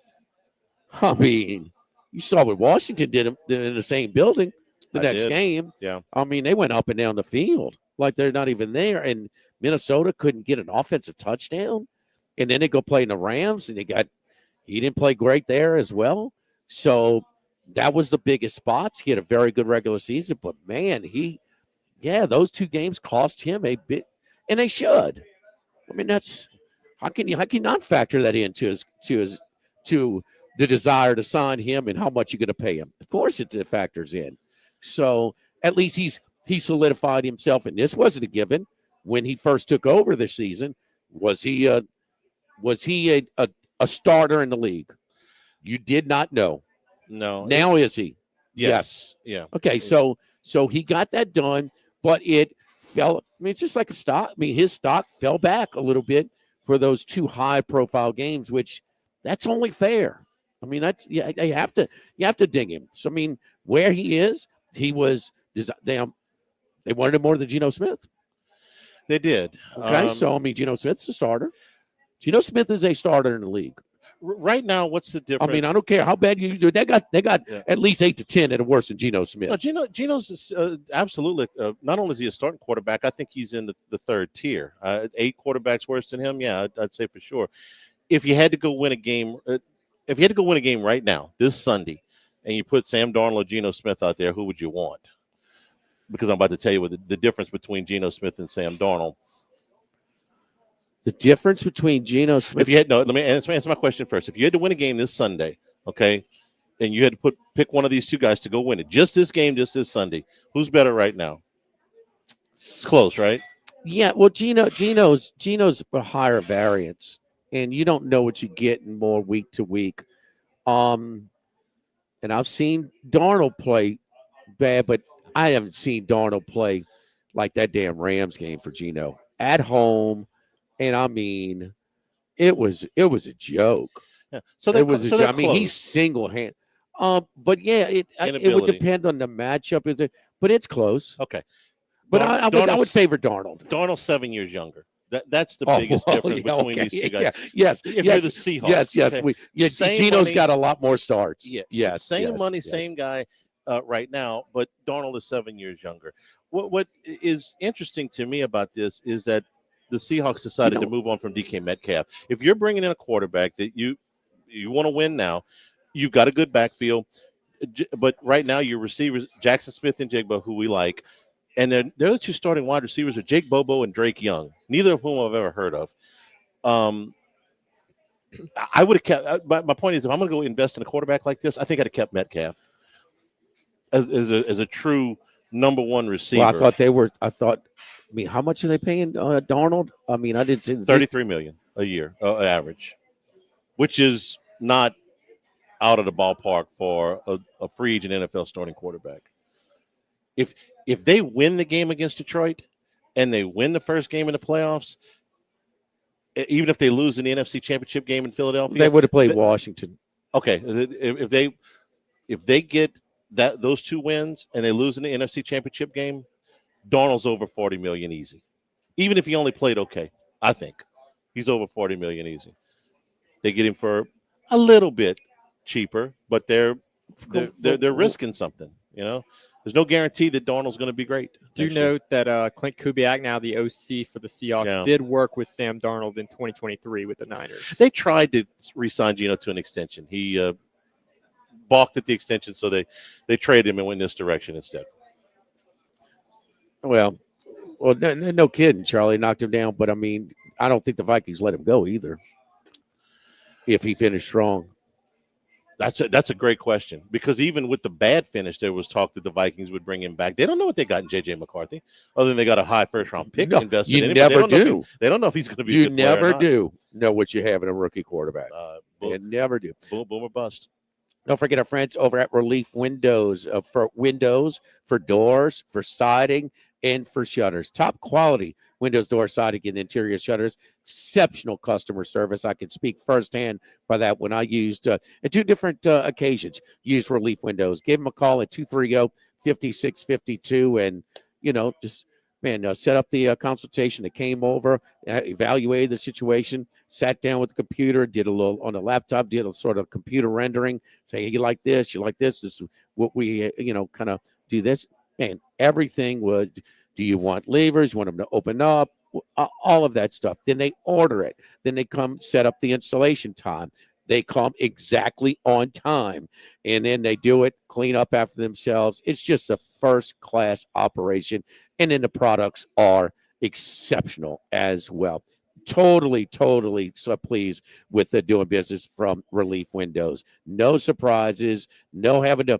I mean, You saw what Washington did in the same building the next game. Yeah. I mean, they went up and down the field like they're not even there. And Minnesota couldn't get an offensive touchdown. And then they go play in the Rams, and he didn't play great there as well. So that was the biggest spots. He had a very good regular season, but man, those two games cost him a bit, and they should. I mean, that's how can you not factor that into to the desire to sign him and how much you're going to pay him? Of course, it factors in. So at least he solidified himself, and this wasn't a given when he first took over this season. Was he a starter in the league? You did not know. No. Now is he? Yes. Yeah. Okay, so he got that done, but it fell. I mean, it's just like a stock. I mean, his stock fell back a little bit for those two high-profile games, which that's only fair. I mean, you have to ding him. So I mean, where he is, he was. They wanted him more than Geno Smith. They did. Okay, so I mean, Geno Smith's a starter. Geno Smith is a starter in the league. Right now, what's the difference? I mean, I don't care how bad you do. They got at least 8 to 10 that are worse than Geno Smith. No, Geno's absolutely. Not only is he a starting quarterback, I think he's in the third tier. 8 quarterbacks worse than him. Yeah, I'd say for sure. If you had to go win a game, right now, this Sunday, and you put Sam Darnold or Geno Smith out there, who would you want? Because I'm about to tell you what the difference between Geno Smith and Sam Darnold. The difference between Geno Smith. Let me answer my question first. If you had to win a game this Sunday, okay, and you had to pick one of these two guys to go win it, just this game, just this Sunday, who's better right now? It's close, right? Yeah, well, Geno's a higher variance, and you don't know what you get more week to week. And I've seen Darnold play bad, but I haven't seen Darnold play like that damn Rams game for Geno at home. And I mean, it was a joke. Yeah. I mean, he's single-handed. But yeah, it would depend on the matchup. But it's close. Okay. But I would favor Darnold. Darnold's 7 years younger. That's the biggest difference between these two guys. Yes. If you're the Seahawks. Yes. Okay. Geno's got a lot more starts. Yes. Same money, same guy right now, but Darnold is 7 years younger. What is interesting to me about this is that the Seahawks decided to move on from DK Metcalf. If you're bringing in a quarterback that you want to win now, you've got a good backfield. But right now, your receivers, Jackson Smith and Jigba, who we like, and they're the two starting wide receivers are Jake Bobo and Drake Young, neither of whom I've ever heard of. I would have kept. My point is, if I'm going to go invest in a quarterback like this, I think I'd have kept Metcalf as a true number one receiver. Well, I mean, how much are they paying Darnold? I mean, I didn't see $33 million a year average, which is not out of the ballpark for a free agent NFL starting quarterback. If they win the game against Detroit and they win the first game in the playoffs, even if they lose in the NFC Championship game in Philadelphia, they would have played Washington. Okay, if they get those two wins and they lose in the NFC Championship game, Darnold's over $40 million easy. Even if he only played okay, I think he's over $40 million easy. They get him for a little bit cheaper, but they're risking something. You know, there's no guarantee that Darnold's going to be great. Do note that Clint Kubiak, now the OC for the Seahawks, did work with Sam Darnold in 2023 with the Niners. They tried to re-sign Geno to an extension. He balked at the extension, so they traded him and went in this direction instead. Well, no kidding. Charlie knocked him down, but I mean, I don't think the Vikings let him go either. If he finished strong, that's a great question, because even with the bad finish, there was talk that the Vikings would bring him back. They don't know what they got in J.J. McCarthy, other than they got a high first-round pick invested in him. You never do. They don't know if he's going to be. You a good player never or not. do know what you have in a rookie quarterback. You never do. Boom or bust. Don't forget our friends over at Relief Windows, for windows, for doors, for siding, and for shutters. Top quality windows, door, siding, and interior shutters. Exceptional customer service. I can speak firsthand by that when I used, at two different occasions, used Relief Windows. Give them a call at 230-5652 and, just set up the consultation. They came over, evaluated the situation, sat down with the computer, did a little on the laptop, did a sort of computer rendering, say, hey, you like this, this is what we, kind of do this. Man, everything would, do you want levers? You want them to open up? All of that stuff. Then they order it. Then they come set up the installation time. They come exactly on time, and then they do it, clean up after themselves. It's just a first-class operation, and then the products are exceptional as well. Totally so pleased with the doing business from Relief Windows. No surprises, no having to.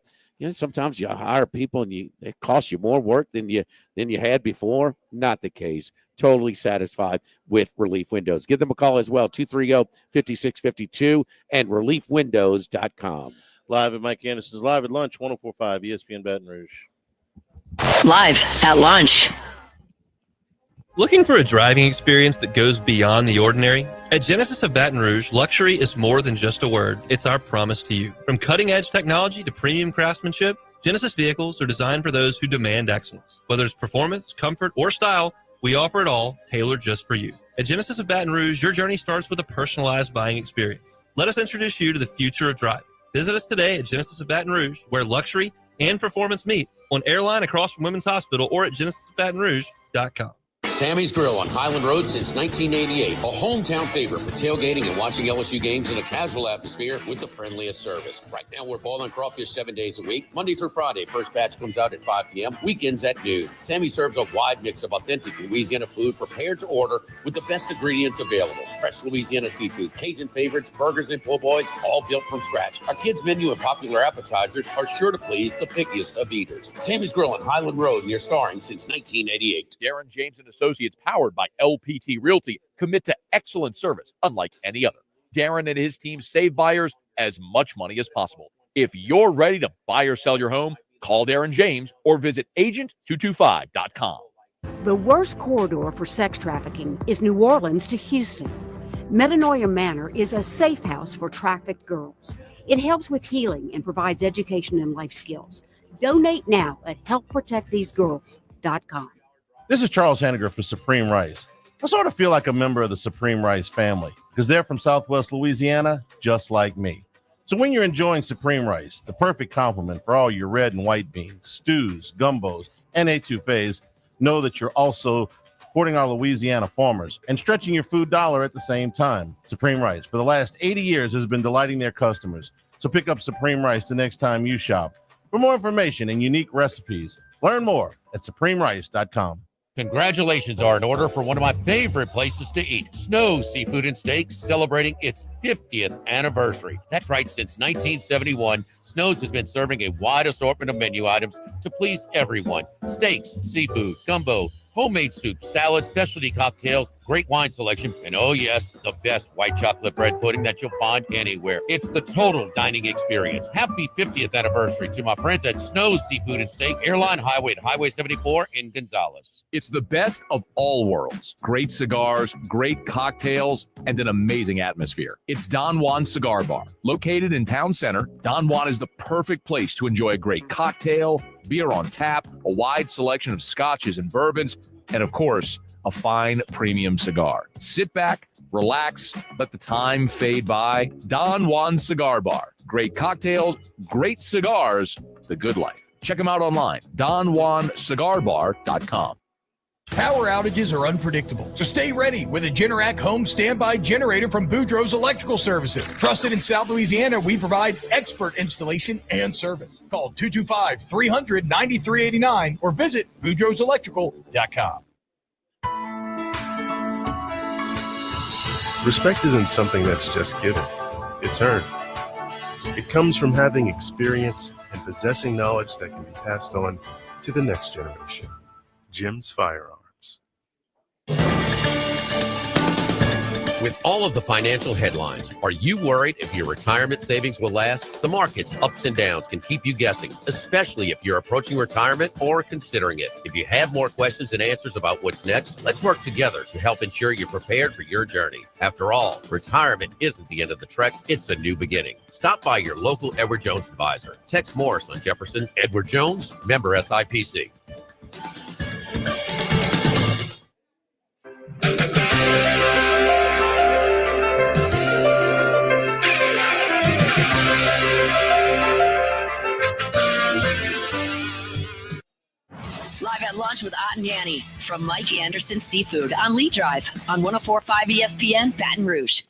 Sometimes you hire people and it costs you more work than you had before. Not the case. Totally satisfied with Relief Windows. Give them a call as well, 230-5652 and reliefwindows.com. Live at Mike Anderson's Live at Lunch, 104.5 ESPN Baton Rouge. Live at lunch. Looking for a driving experience that goes beyond the ordinary? At Genesis of Baton Rouge, luxury is more than just a word. It's our promise to you. From cutting-edge technology to premium craftsmanship, Genesis vehicles are designed for those who demand excellence. Whether it's performance, comfort, or style, we offer it all, tailored just for you. At Genesis of Baton Rouge, your journey starts with a personalized buying experience. Let us introduce you to the future of driving. Visit us today at Genesis of Baton Rouge, where luxury and performance meet, on Airline across from Women's Hospital or at genesisbatonrouge.com. Sammy's Grill on Highland Road since 1988. A hometown favorite for tailgating and watching LSU games in a casual atmosphere with the friendliest service. Right now, we're boiling crawfish 7 days a week, Monday through Friday. First batch comes out at 5 p.m., weekends at noon. Sammy serves a wide mix of authentic Louisiana food prepared to order with the best ingredients available. Fresh Louisiana seafood, Cajun favorites, burgers, and po' boys, all built from scratch. Our kids' menu and popular appetizers are sure to please the pickiest of eaters. Sammy's Grill on Highland Road, near Starring since 1988. Darren James and Associates, powered by LPT Realty, commit to excellent service unlike any other. Darren and his team save buyers as much money as possible. If you're ready to buy or sell your home, call Darren James or visit agent225.com. The worst corridor for sex trafficking is New Orleans to Houston. Metanoia Manor is a safe house for trafficked girls. It helps with healing and provides education and life skills. Donate now at helpprotectthesegirls.com. This is Charles Henniger for Supreme Rice. I sort of feel like a member of the Supreme Rice family because they're from Southwest Louisiana, just like me. So when you're enjoying Supreme Rice, the perfect complement for all your red and white beans, stews, gumbos, and etouffees, know that you're also supporting our Louisiana farmers and stretching your food dollar at the same time. Supreme Rice, for the last 80 years, has been delighting their customers. So pick up Supreme Rice the next time you shop. For more information and unique recipes, learn more at supremerice.com. Congratulations are in order for one of my favorite places to eat, Snow Seafood and Steaks, celebrating its 50th anniversary. That's right, since 1971, Snow's has been serving a wide assortment of menu items to please everyone. Steaks, seafood, gumbo, homemade soup, salads, specialty cocktails, great wine selection, and oh yes, the best white chocolate bread pudding that you'll find anywhere. It's the total dining experience. Happy 50th anniversary to my friends at Snow's Seafood and Steak, Airline Highway to Highway 74 in Gonzales. It's the best of all worlds. Great cigars, great cocktails, and an amazing atmosphere. It's Don Juan's Cigar Bar. Located in Town Center, Don Juan is the perfect place to enjoy a great cocktail, beer on tap, a wide selection of scotches and bourbons, and of course, a fine premium cigar. Sit back, relax, let the time fade by. Don Juan Cigar Bar. Great cocktails, great cigars, the good life. Check them out online, donjuancigarbar.com. Power outages are unpredictable, so stay ready with a Generac home standby generator from Boudreaux's Electrical Services. Trusted in South Louisiana, we provide expert installation and service. Call 225-300-9389 or visit boudreauxelectrical.com. Respect isn't something that's just given, it's earned. It comes from having experience and possessing knowledge that can be passed on to the next generation. Jim's Firearms. With all of the financial headlines, are you worried if your retirement savings will last? The market's ups and downs can keep you guessing, especially if you're approaching retirement or considering it. If you have more questions and answers about what's next, let's work together to help ensure you're prepared for your journey. After all, retirement isn't the end of the trek, it's a new beginning. Stop by your local Edward Jones advisor. Tex Morris on Jefferson, Edward Jones, member SIPC. Lunch with Ott and Yanni from Mike Anderson Seafood on Lee Drive on 104.5 ESPN Baton Rouge.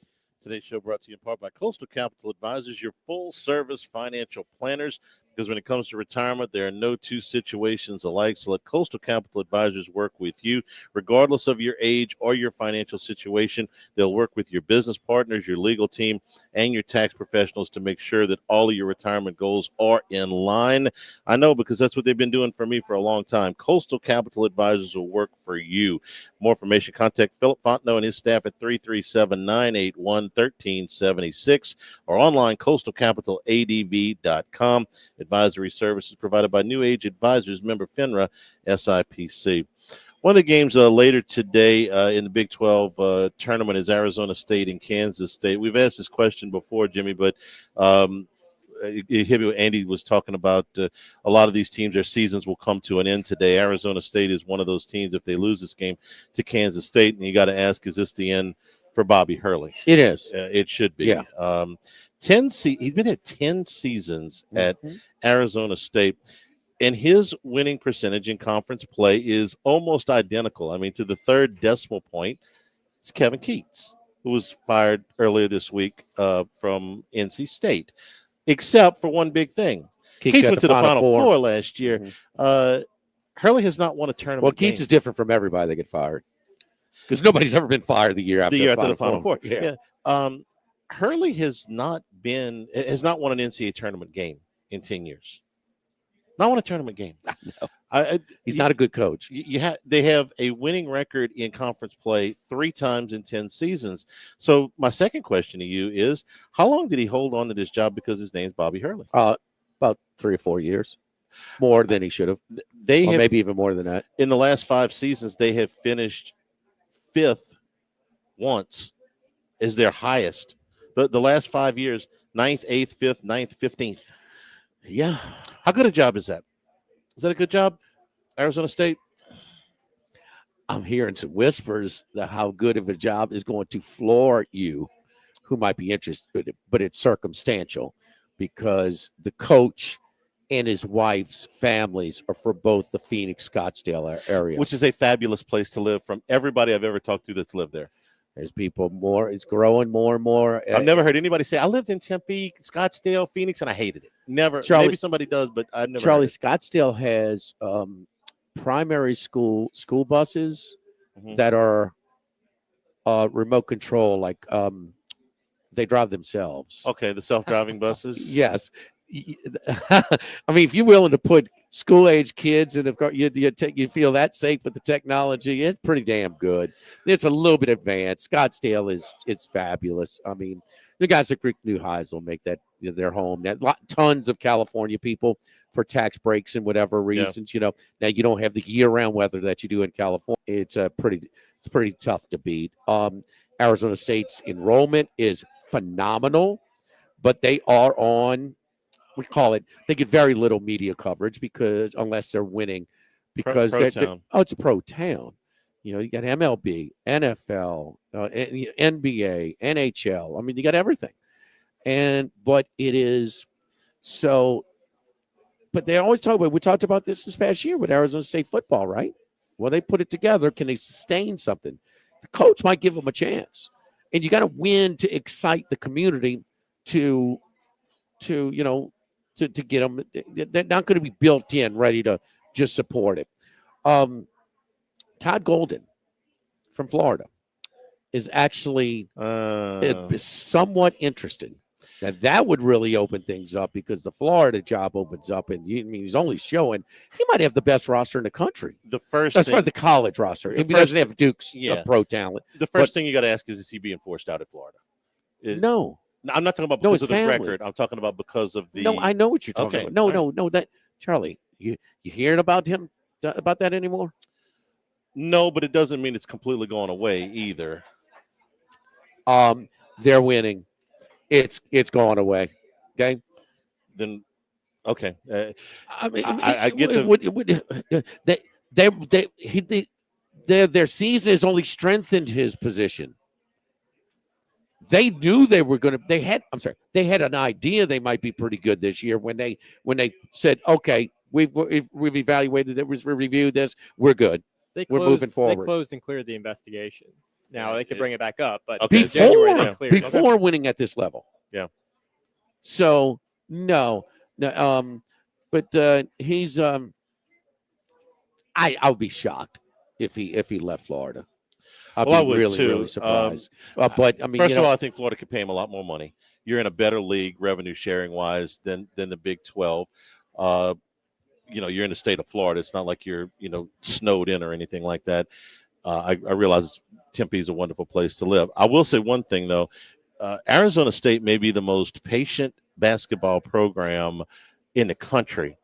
Today's show brought to you in part by Coastal Capital Advisors, your full-service financial planners. Because when it comes to retirement, there are no two situations alike. So let Coastal Capital Advisors work with you, regardless of your age or your financial situation. They'll work with your business partners, your legal team, and your tax professionals to make sure that all of your retirement goals are in line. I know, because that's what they've been doing for me for a long time. Coastal Capital Advisors will work for you. More information, contact Philip Fontenot and his staff at 337-981-1376 or online, coastalcapitaladv.com. Advisory services provided by New Age Advisors, member FINRA, SIPC. One of the games later today in the Big 12 tournament is Arizona State and Kansas State. We've asked this question before, Jimmy, but Andy was talking about a lot of these teams, their seasons will come to an end today. Arizona State is one of those teams. If they lose this game to Kansas State, and you got to ask, is this the end for Bobby Hurley? It is. It should be. Yeah. He's been at 10 seasons at Arizona State, and his winning percentage in conference play is almost identical. I mean, to the third decimal point, it's Kevin Keats, who was fired earlier this week from NC State, except for one big thing. Keats went to the Final Four last year. Hurley has not won a tournament. Well, Keats is different from everybody that get fired, because nobody's ever been fired the year after the Final Four. Yeah. Hurley has not won an NCAA tournament game in 10 years. Not won a tournament game. No. He's not a good coach. They have a winning record in conference play 3 times in 10 seasons. So my second question to you is, how long did he hold on to this job because his name's Bobby Hurley? About 3 or 4 years. More than he should have. Maybe even more than that. In the last 5 seasons, they have finished 5th once is their highest. The last 5 years, 9th, 8th, 5th, 9th, 15th. Yeah. How good a job is that? Is that a good job, Arizona State? I'm hearing some whispers that how good of a job is going to floor you, who might be interested, but it's circumstantial because the coach and his wife's families are for both the Phoenix, Scottsdale area. Which is a fabulous place to live from everybody I've ever talked to that's lived there. There's people more. It's growing more and more. I've never heard anybody say, I lived in Tempe, Scottsdale, Phoenix, and I hated it. Never. Maybe somebody does, but I've never. Charlie, Scottsdale has primary school buses that are remote control, like they drive themselves. Okay, the self-driving buses? Yes. I mean, if you're willing to put school-age kids and you feel that safe with the technology, it's pretty damn good. It's a little bit advanced. Scottsdale it's fabulous. I mean, the guys at Greek New Highs will make that their home. Tons of California people for tax breaks and whatever reasons. Now you don't have the year-round weather that you do in California. It's pretty tough to beat. Arizona State's enrollment is phenomenal, but they are on. They get very little media coverage because unless they're winning, because it's a pro town. You got MLB, NFL, NBA, NHL. I mean, you got everything. But it is so. But they always talk about. We talked about this past year with Arizona State football, right? Well, they put it together. Can they sustain something? The coach might give them a chance, and you got to win to excite the community to get them. They're not going to be built in, ready to just support it. Todd Golden from Florida is actually somewhat interested. Now, that would really open things up because the Florida job opens up, and he's only showing he might have the best roster in the country. That's for the college roster. He doesn't have Duke's pro talent. The first thing you got to ask is he being forced out of Florida? No. I'm not talking about because of the record. I'm talking about because of the. No, I know what you're talking about. No. That Charlie, you hearing about him about that anymore? No, but it doesn't mean it's completely going away either. They're winning. It's going away. Okay. Then, okay. I get their season has only strengthened his position. They knew they were going to. They had an idea they might be pretty good this year when they said, okay, We've evaluated it. We've reviewed this. We're good. We're moving forward. They closed and cleared the investigation. Now they could bring it back up, but before winning at this level. Yeah. So no, but he's I would be shocked if he left Florida. I'd be really surprised. But I mean, first of all, I think Florida could pay him a lot more money. You're in a better league, revenue sharing wise, than the Big 12. You're in the state of Florida. It's not like you're snowed in or anything like that. I realize Tempe is a wonderful place to live. I will say one thing though. Arizona State may be the most patient basketball program in the country.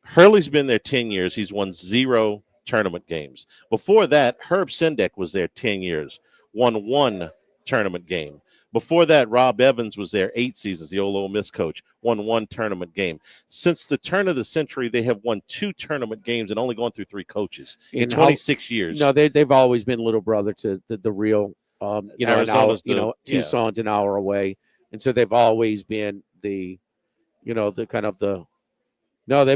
Hurley's been there 10 years. He's won 0 tournament games. Before that, Herb Sendek was there 10 years, won 1 tournament game. Before that, Rob Evans was there 8 seasons, the old Ole Miss coach, won 1 tournament game. Since the turn of the century, they have won 2 tournament games and only gone through 3 coaches in 26 years. No, they've always been little brother to the real, Tucson's an hour away. And so they've always been they've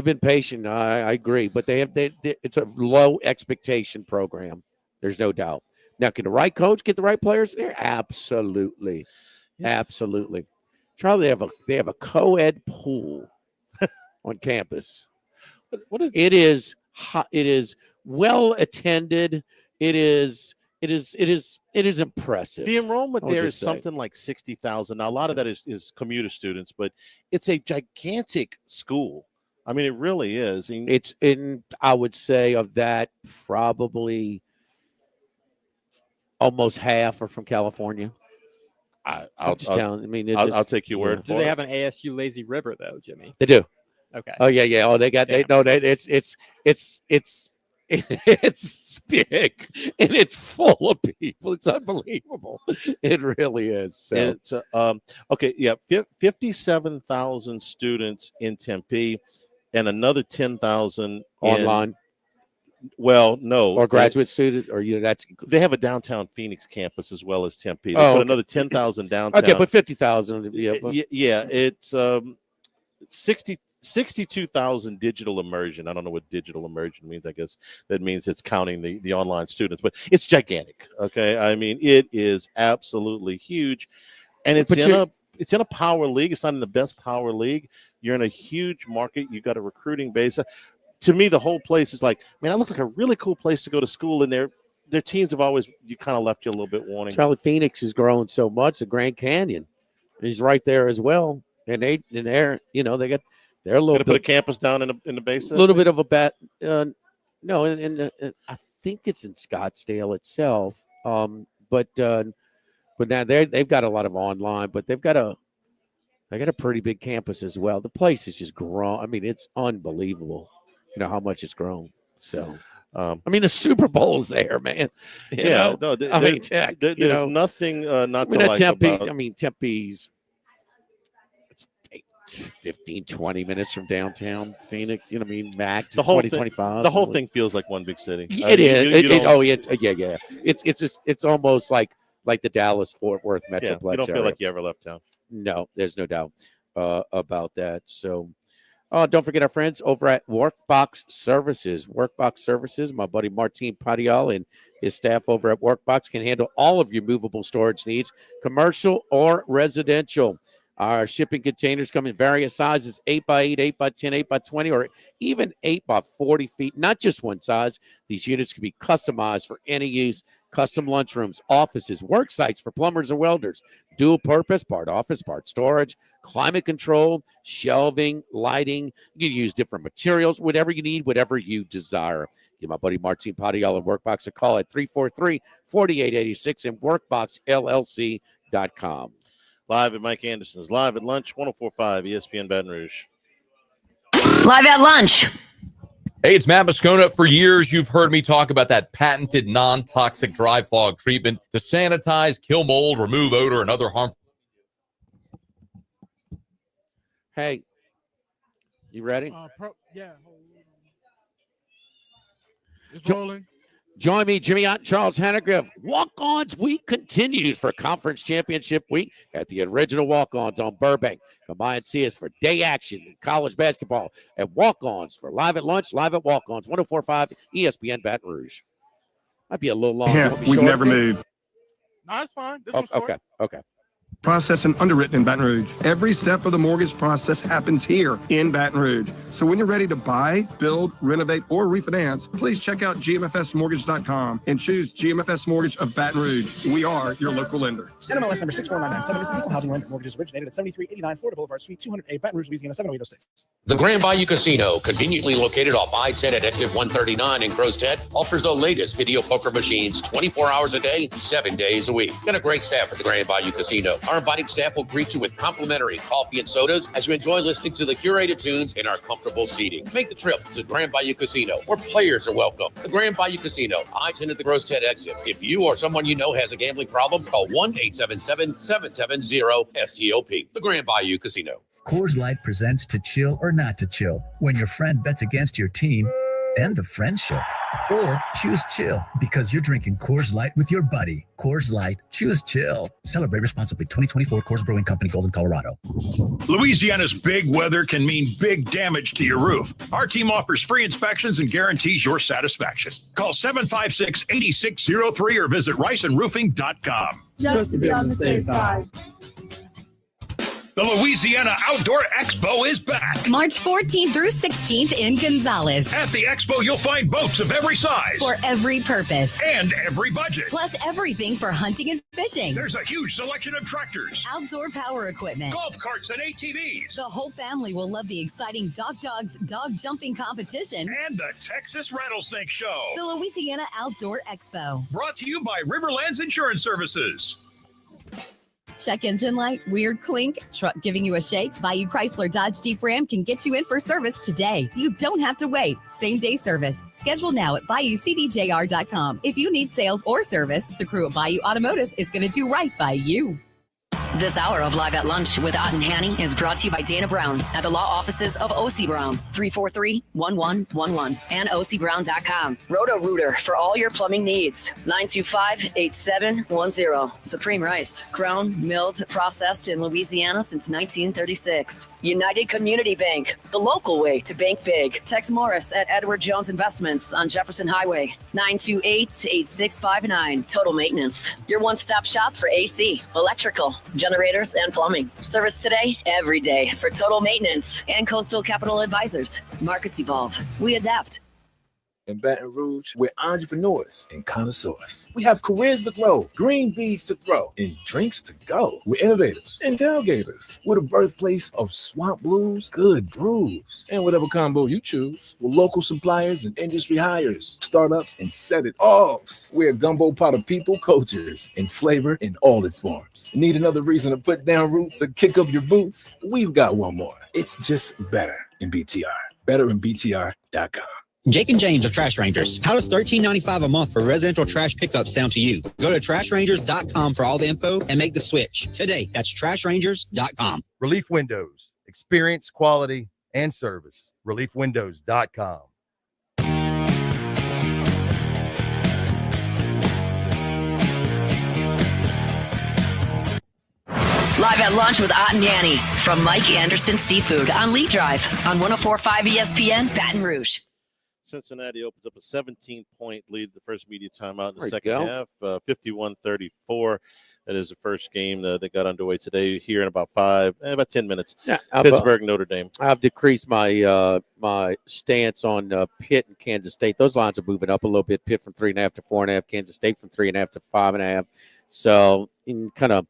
been patient. I agree, but it's a low expectation program. There's no doubt. Now, can the right coach get the right players there? Absolutely, absolutely. Charlie, they have a co-ed pool on campus. What is it? It is well attended. It is impressive. The enrollment there is something like 60,000. Now, a lot of that is commuter students, but it's a gigantic school. I mean, it really is. I would say of that, probably almost half are from California. I'll take your word. Do they have an ASU lazy river though, Jimmy? They do. Okay. Oh yeah. Oh, they got. It's big and it's full of people. It's unbelievable. It really is. So. It's okay. Yeah, 57,000 students in Tempe, and another 10,000 online. Well, no, or graduate student, or they have a downtown Phoenix campus as well as Tempe. They put another 10,000 downtown. Okay, but 50,000. Yeah, it's 62,000 digital immersion. I don't know what digital immersion means. I guess that means it's counting the online students, but it's gigantic. Okay, I mean it is absolutely huge, and it's in a power league. It's not in the best power league. You're in a huge market. You got a recruiting base. To me, the whole place is like, man, it looks like a really cool place to go to school. And their teams have always kind of left you a little bit wanting. Charlie, Phoenix has grown so much. The Grand Canyon is right there as well, and they got they're a little bit put a campus down in the base. A little bit of a bet. No, and I think it's in Scottsdale itself. But now they've got a lot of online, but they got a pretty big campus as well. The place has just grown. I mean, it's unbelievable. How much it's grown. So, I mean, the Super Bowl's there, man. There's nothing not to like Tempe. about. I mean, Tempe's 15, 20 minutes from downtown Phoenix. Max the whole 25. The whole thing feels like one big city. It is. Yeah. It's almost like the Dallas-Fort Worth Metroplex. Yeah, you don't feel like you ever left town. No, there's no doubt about that. So. Don't forget our friends over at Workbox Services. Workbox Services, my buddy Martin Padial and his staff over at Workbox can handle all of your movable storage needs, commercial or residential. Our shipping containers come in various sizes, 8x8, 8x10, 8x20, or even 8x40 feet. Not just one size. These units can be customized for any use. Custom lunchrooms, offices, work sites for plumbers and welders, dual purpose, part office, part storage, climate control, shelving, lighting. You can use different materials, whatever you need, whatever you desire. Give my buddy Martin Padial and Workbox a call at 343-4886 and workboxllc.com. Live at Mike Anderson's, live at lunch, 104.5 ESPN Baton Rouge. Live at lunch. Hey, it's Matt Moscona. For years, you've heard me talk about that patented non-toxic dry fog treatment to sanitize, kill mold, remove odor, and other harmful. Hey, you ready? Yeah. It's rolling. Join me, Jimmy Ott and Charles Hannegriff. Walk-Ons Week continues for Conference Championship Week at the original Walk-Ons on Burbank. Come by and see us for day action in college basketball and Walk-Ons for Live at Lunch, Live at Walk-Ons, 104.5 ESPN Baton Rouge. Might be a little long. Yeah, we've never moved. No, it's fine. This Oh, one's short. okay. Processed and underwritten in Baton Rouge. Every step of the mortgage process happens here in Baton Rouge. So when you're ready to buy, build, renovate, or refinance, please check out gmfsmortgage.com and choose GMFS Mortgage of Baton Rouge. We are your local lender. NMLS number 64997. This is equal housing lender. Mortgages originated at 7389 Florida Boulevard, Suite 200A, Baton Rouge, Louisiana 70806. The Grand Bayou Casino, conveniently located off I-10 at exit 139 in Crow's Head, offers the latest video poker machines 24 hours a day, 7 days a week. Got a great staff at the Grand Bayou Casino. Our inviting staff will greet you with complimentary coffee and sodas as you enjoy listening to the curated tunes in our comfortable seating. Make the trip to Grand Bayou Casino, where players are welcome. The Grand Bayou Casino, I-10 at the Crow's Head exit. If you or someone you know has a gambling problem, call 1-877-770-STOP. The Grand Bayou Casino. Coors Light presents To Chill or Not to Chill. When your friend bets against your team, end the friendship. Or choose chill because you're drinking Coors Light with your buddy. Coors Light, choose chill. Celebrate responsibly. 2024 Coors Brewing Company, Golden, Colorado. Louisiana's big weather can mean big damage to your roof. Our team offers free inspections and guarantees your satisfaction. Call 756-8603 or visit riceandroofing.com. Just to be on the safe side. The Louisiana Outdoor Expo is back. March 14th through 16th in Gonzales. At the expo, you'll find boats of every size. For every purpose. And every budget. Plus everything for hunting and fishing. There's a huge selection of tractors. Outdoor power equipment. Golf carts and ATVs. The whole family will love the exciting Dogs dog jumping competition. And the Texas Rattlesnake Show. The Louisiana Outdoor Expo. Brought to you by Riverlands Insurance Services. Check engine light, weird clink, truck giving you a shake? Bayou Chrysler Dodge Jeep Ram can get you in for service today. You don't have to wait. Same day service. Schedule now at BayouCDJR.com. If you need sales or service, the crew at Bayou Automotive is going to do right by you. This hour of Live at Lunch with Ott and Hanny is brought to you by Dana Brown at the law offices of O.C. Brown, 343-1111 and OCBrown.com. Roto-Rooter for all your plumbing needs, 925-8710. Supreme Rice, grown, milled, processed in Louisiana since 1936. United Community Bank, the local way to bank big. Tex Morris at Edward Jones Investments on Jefferson Highway, 928-8659. Total Maintenance, your one-stop shop for AC, electrical, generators, and plumbing. Service today, every day for Total Maintenance and Coastal Capital Advisors. Markets evolve. We adapt. In Baton Rouge, we're entrepreneurs and connoisseurs. We have careers to grow, green beans to throw, and drinks to go. We're innovators and tailgaters. We're the birthplace of swamp blues, good brews, and whatever combo you choose. We're local suppliers and industry hires, startups, and set it off. We're a gumbo pot of people, cultures, and flavor in all its forms. Need another reason to put down roots or kick up your boots? We've got one more. It's just better in BTR. Better in BTR.com. Jake and James of Trash Rangers. How does $13.95 a month for residential trash pickup sound to you? Go to trashrangers.com for all the info and make the switch today. That's trashrangers.com. Relief Windows. Experience, quality, and service. Reliefwindows.com. Live at Lunch with Ott and Hanny from Mike Anderson Seafood on Lee Drive on 104.5 ESPN Baton Rouge. Cincinnati opens up a 17-point lead the first media timeout in the There you second go. half, 51-34. That is the first game that got underway today here in about 10 minutes. Yeah, Pittsburgh, Notre Dame. I've decreased my my stance on Pitt and Kansas State. Those lines are moving up a little bit. Pitt from 3.5 to 4.5. Kansas State from 3.5 to 5.5. So kind of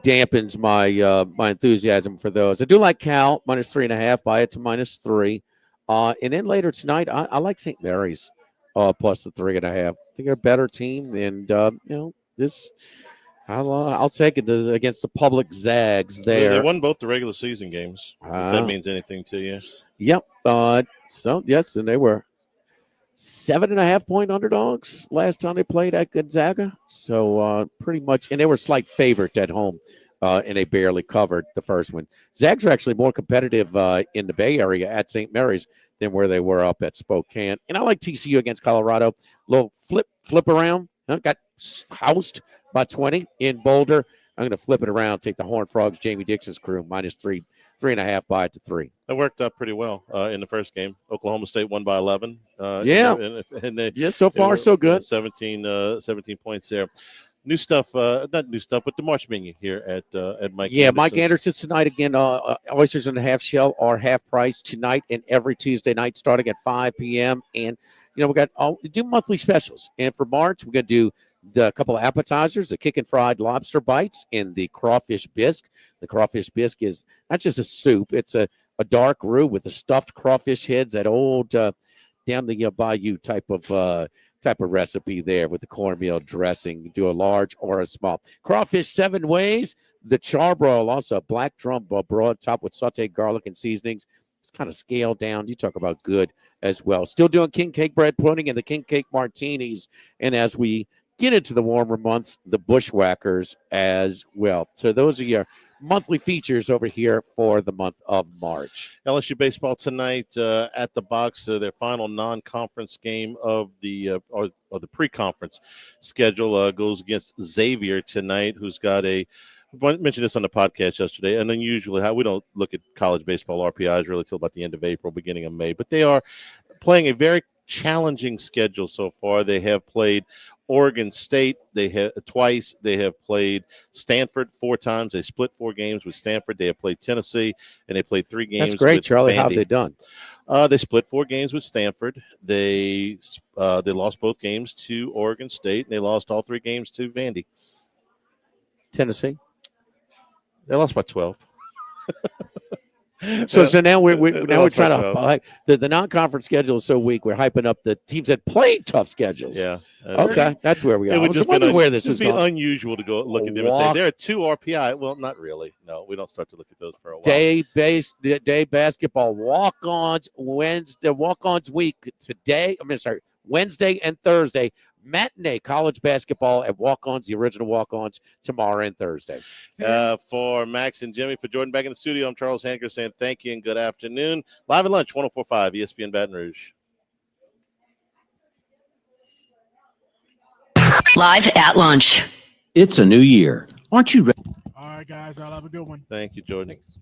dampens my my enthusiasm for those. I do like Cal minus 3.5. Buy it to minus 3. And then later tonight, I like St. Mary's plus the 3.5. I think they're a better team, and this I'll take it against the public Zags there. They won both the regular season games. If that means anything to you. Yep. So yes, and they were 7.5-point underdogs last time they played at Gonzaga. So pretty much, and they were slight favorite at home and they barely covered the first one. Zags are actually more competitive in the Bay Area at St. Mary's than where they were up at Spokane. And I like TCU against Colorado. Little flip around. Got housed by 20 in Boulder. I'm going to flip it around, take the Horned Frogs, Jamie Dixon's crew, minus 3.5 by it to 3. That worked out pretty well in the first game. Oklahoma State won by 11. So far, so good. 17 points there. New stuff, not new stuff, but the March menu here at Mike. Yeah, Mike Anderson's tonight again. Oysters in the half shell are half price tonight and every Tuesday night starting at 5 p.m. And, we do monthly specials. And for March, we're going to do the couple of appetizers, the kick and fried lobster bites and the crawfish bisque. The crawfish bisque is not just a soup. It's a dark roux with the stuffed crawfish heads, that old down the Bayou type of recipe there with the cornmeal dressing. You do a large or a small. Crawfish 7 ways. The charbroil, also a black drum broad topped with sauteed garlic and seasonings. It's kind of scaled down. You talk about good as well. Still doing king cake bread pudding and the king cake martinis. And as we get into the warmer months, the bushwhackers as well. So those are your monthly features over here for the month of March. LSU baseball tonight at the box. Their final non-conference game of the pre-conference schedule goes against Xavier tonight, who's got I mentioned this on the podcast yesterday, and unusually how we don't look at college baseball RPIs really till about the end of April, beginning of May, but they are playing a very challenging schedule so far. They have played Oregon State twice. They have played Stanford 4 times. They split 4 games with Stanford. They have played Tennessee, and they played 3 games. That's great, with Charlie. Vandy. How have they done? They split 4 games with Stanford. They lost both games to Oregon State, and they lost all 3 games to Vandy. Tennessee? They lost by 12. So now we're trying to the non-conference schedule is so weak. We're hyping up the teams that played tough schedules. Yeah. Okay, that's where we are. It would just where this would is be going. unusual to go look at them and say there are 2 RPI. Well, not really. No, we don't start to look at those for a while. Day basketball walk-ons Wednesday. Walk-ons week today. Wednesday and Thursday. Matinee college basketball at Walk-Ons, the original Walk-Ons, tomorrow and Thursday. For Max and Jimmy, for Jordan back in the studio, I'm Charles Hanker saying thank you and good afternoon. Live at lunch, 104.5 ESPN Baton Rouge. Live at lunch. It's a new year. Aren't you ready? All right, guys. I'll have a good one. Thank you, Jordan. Thanks.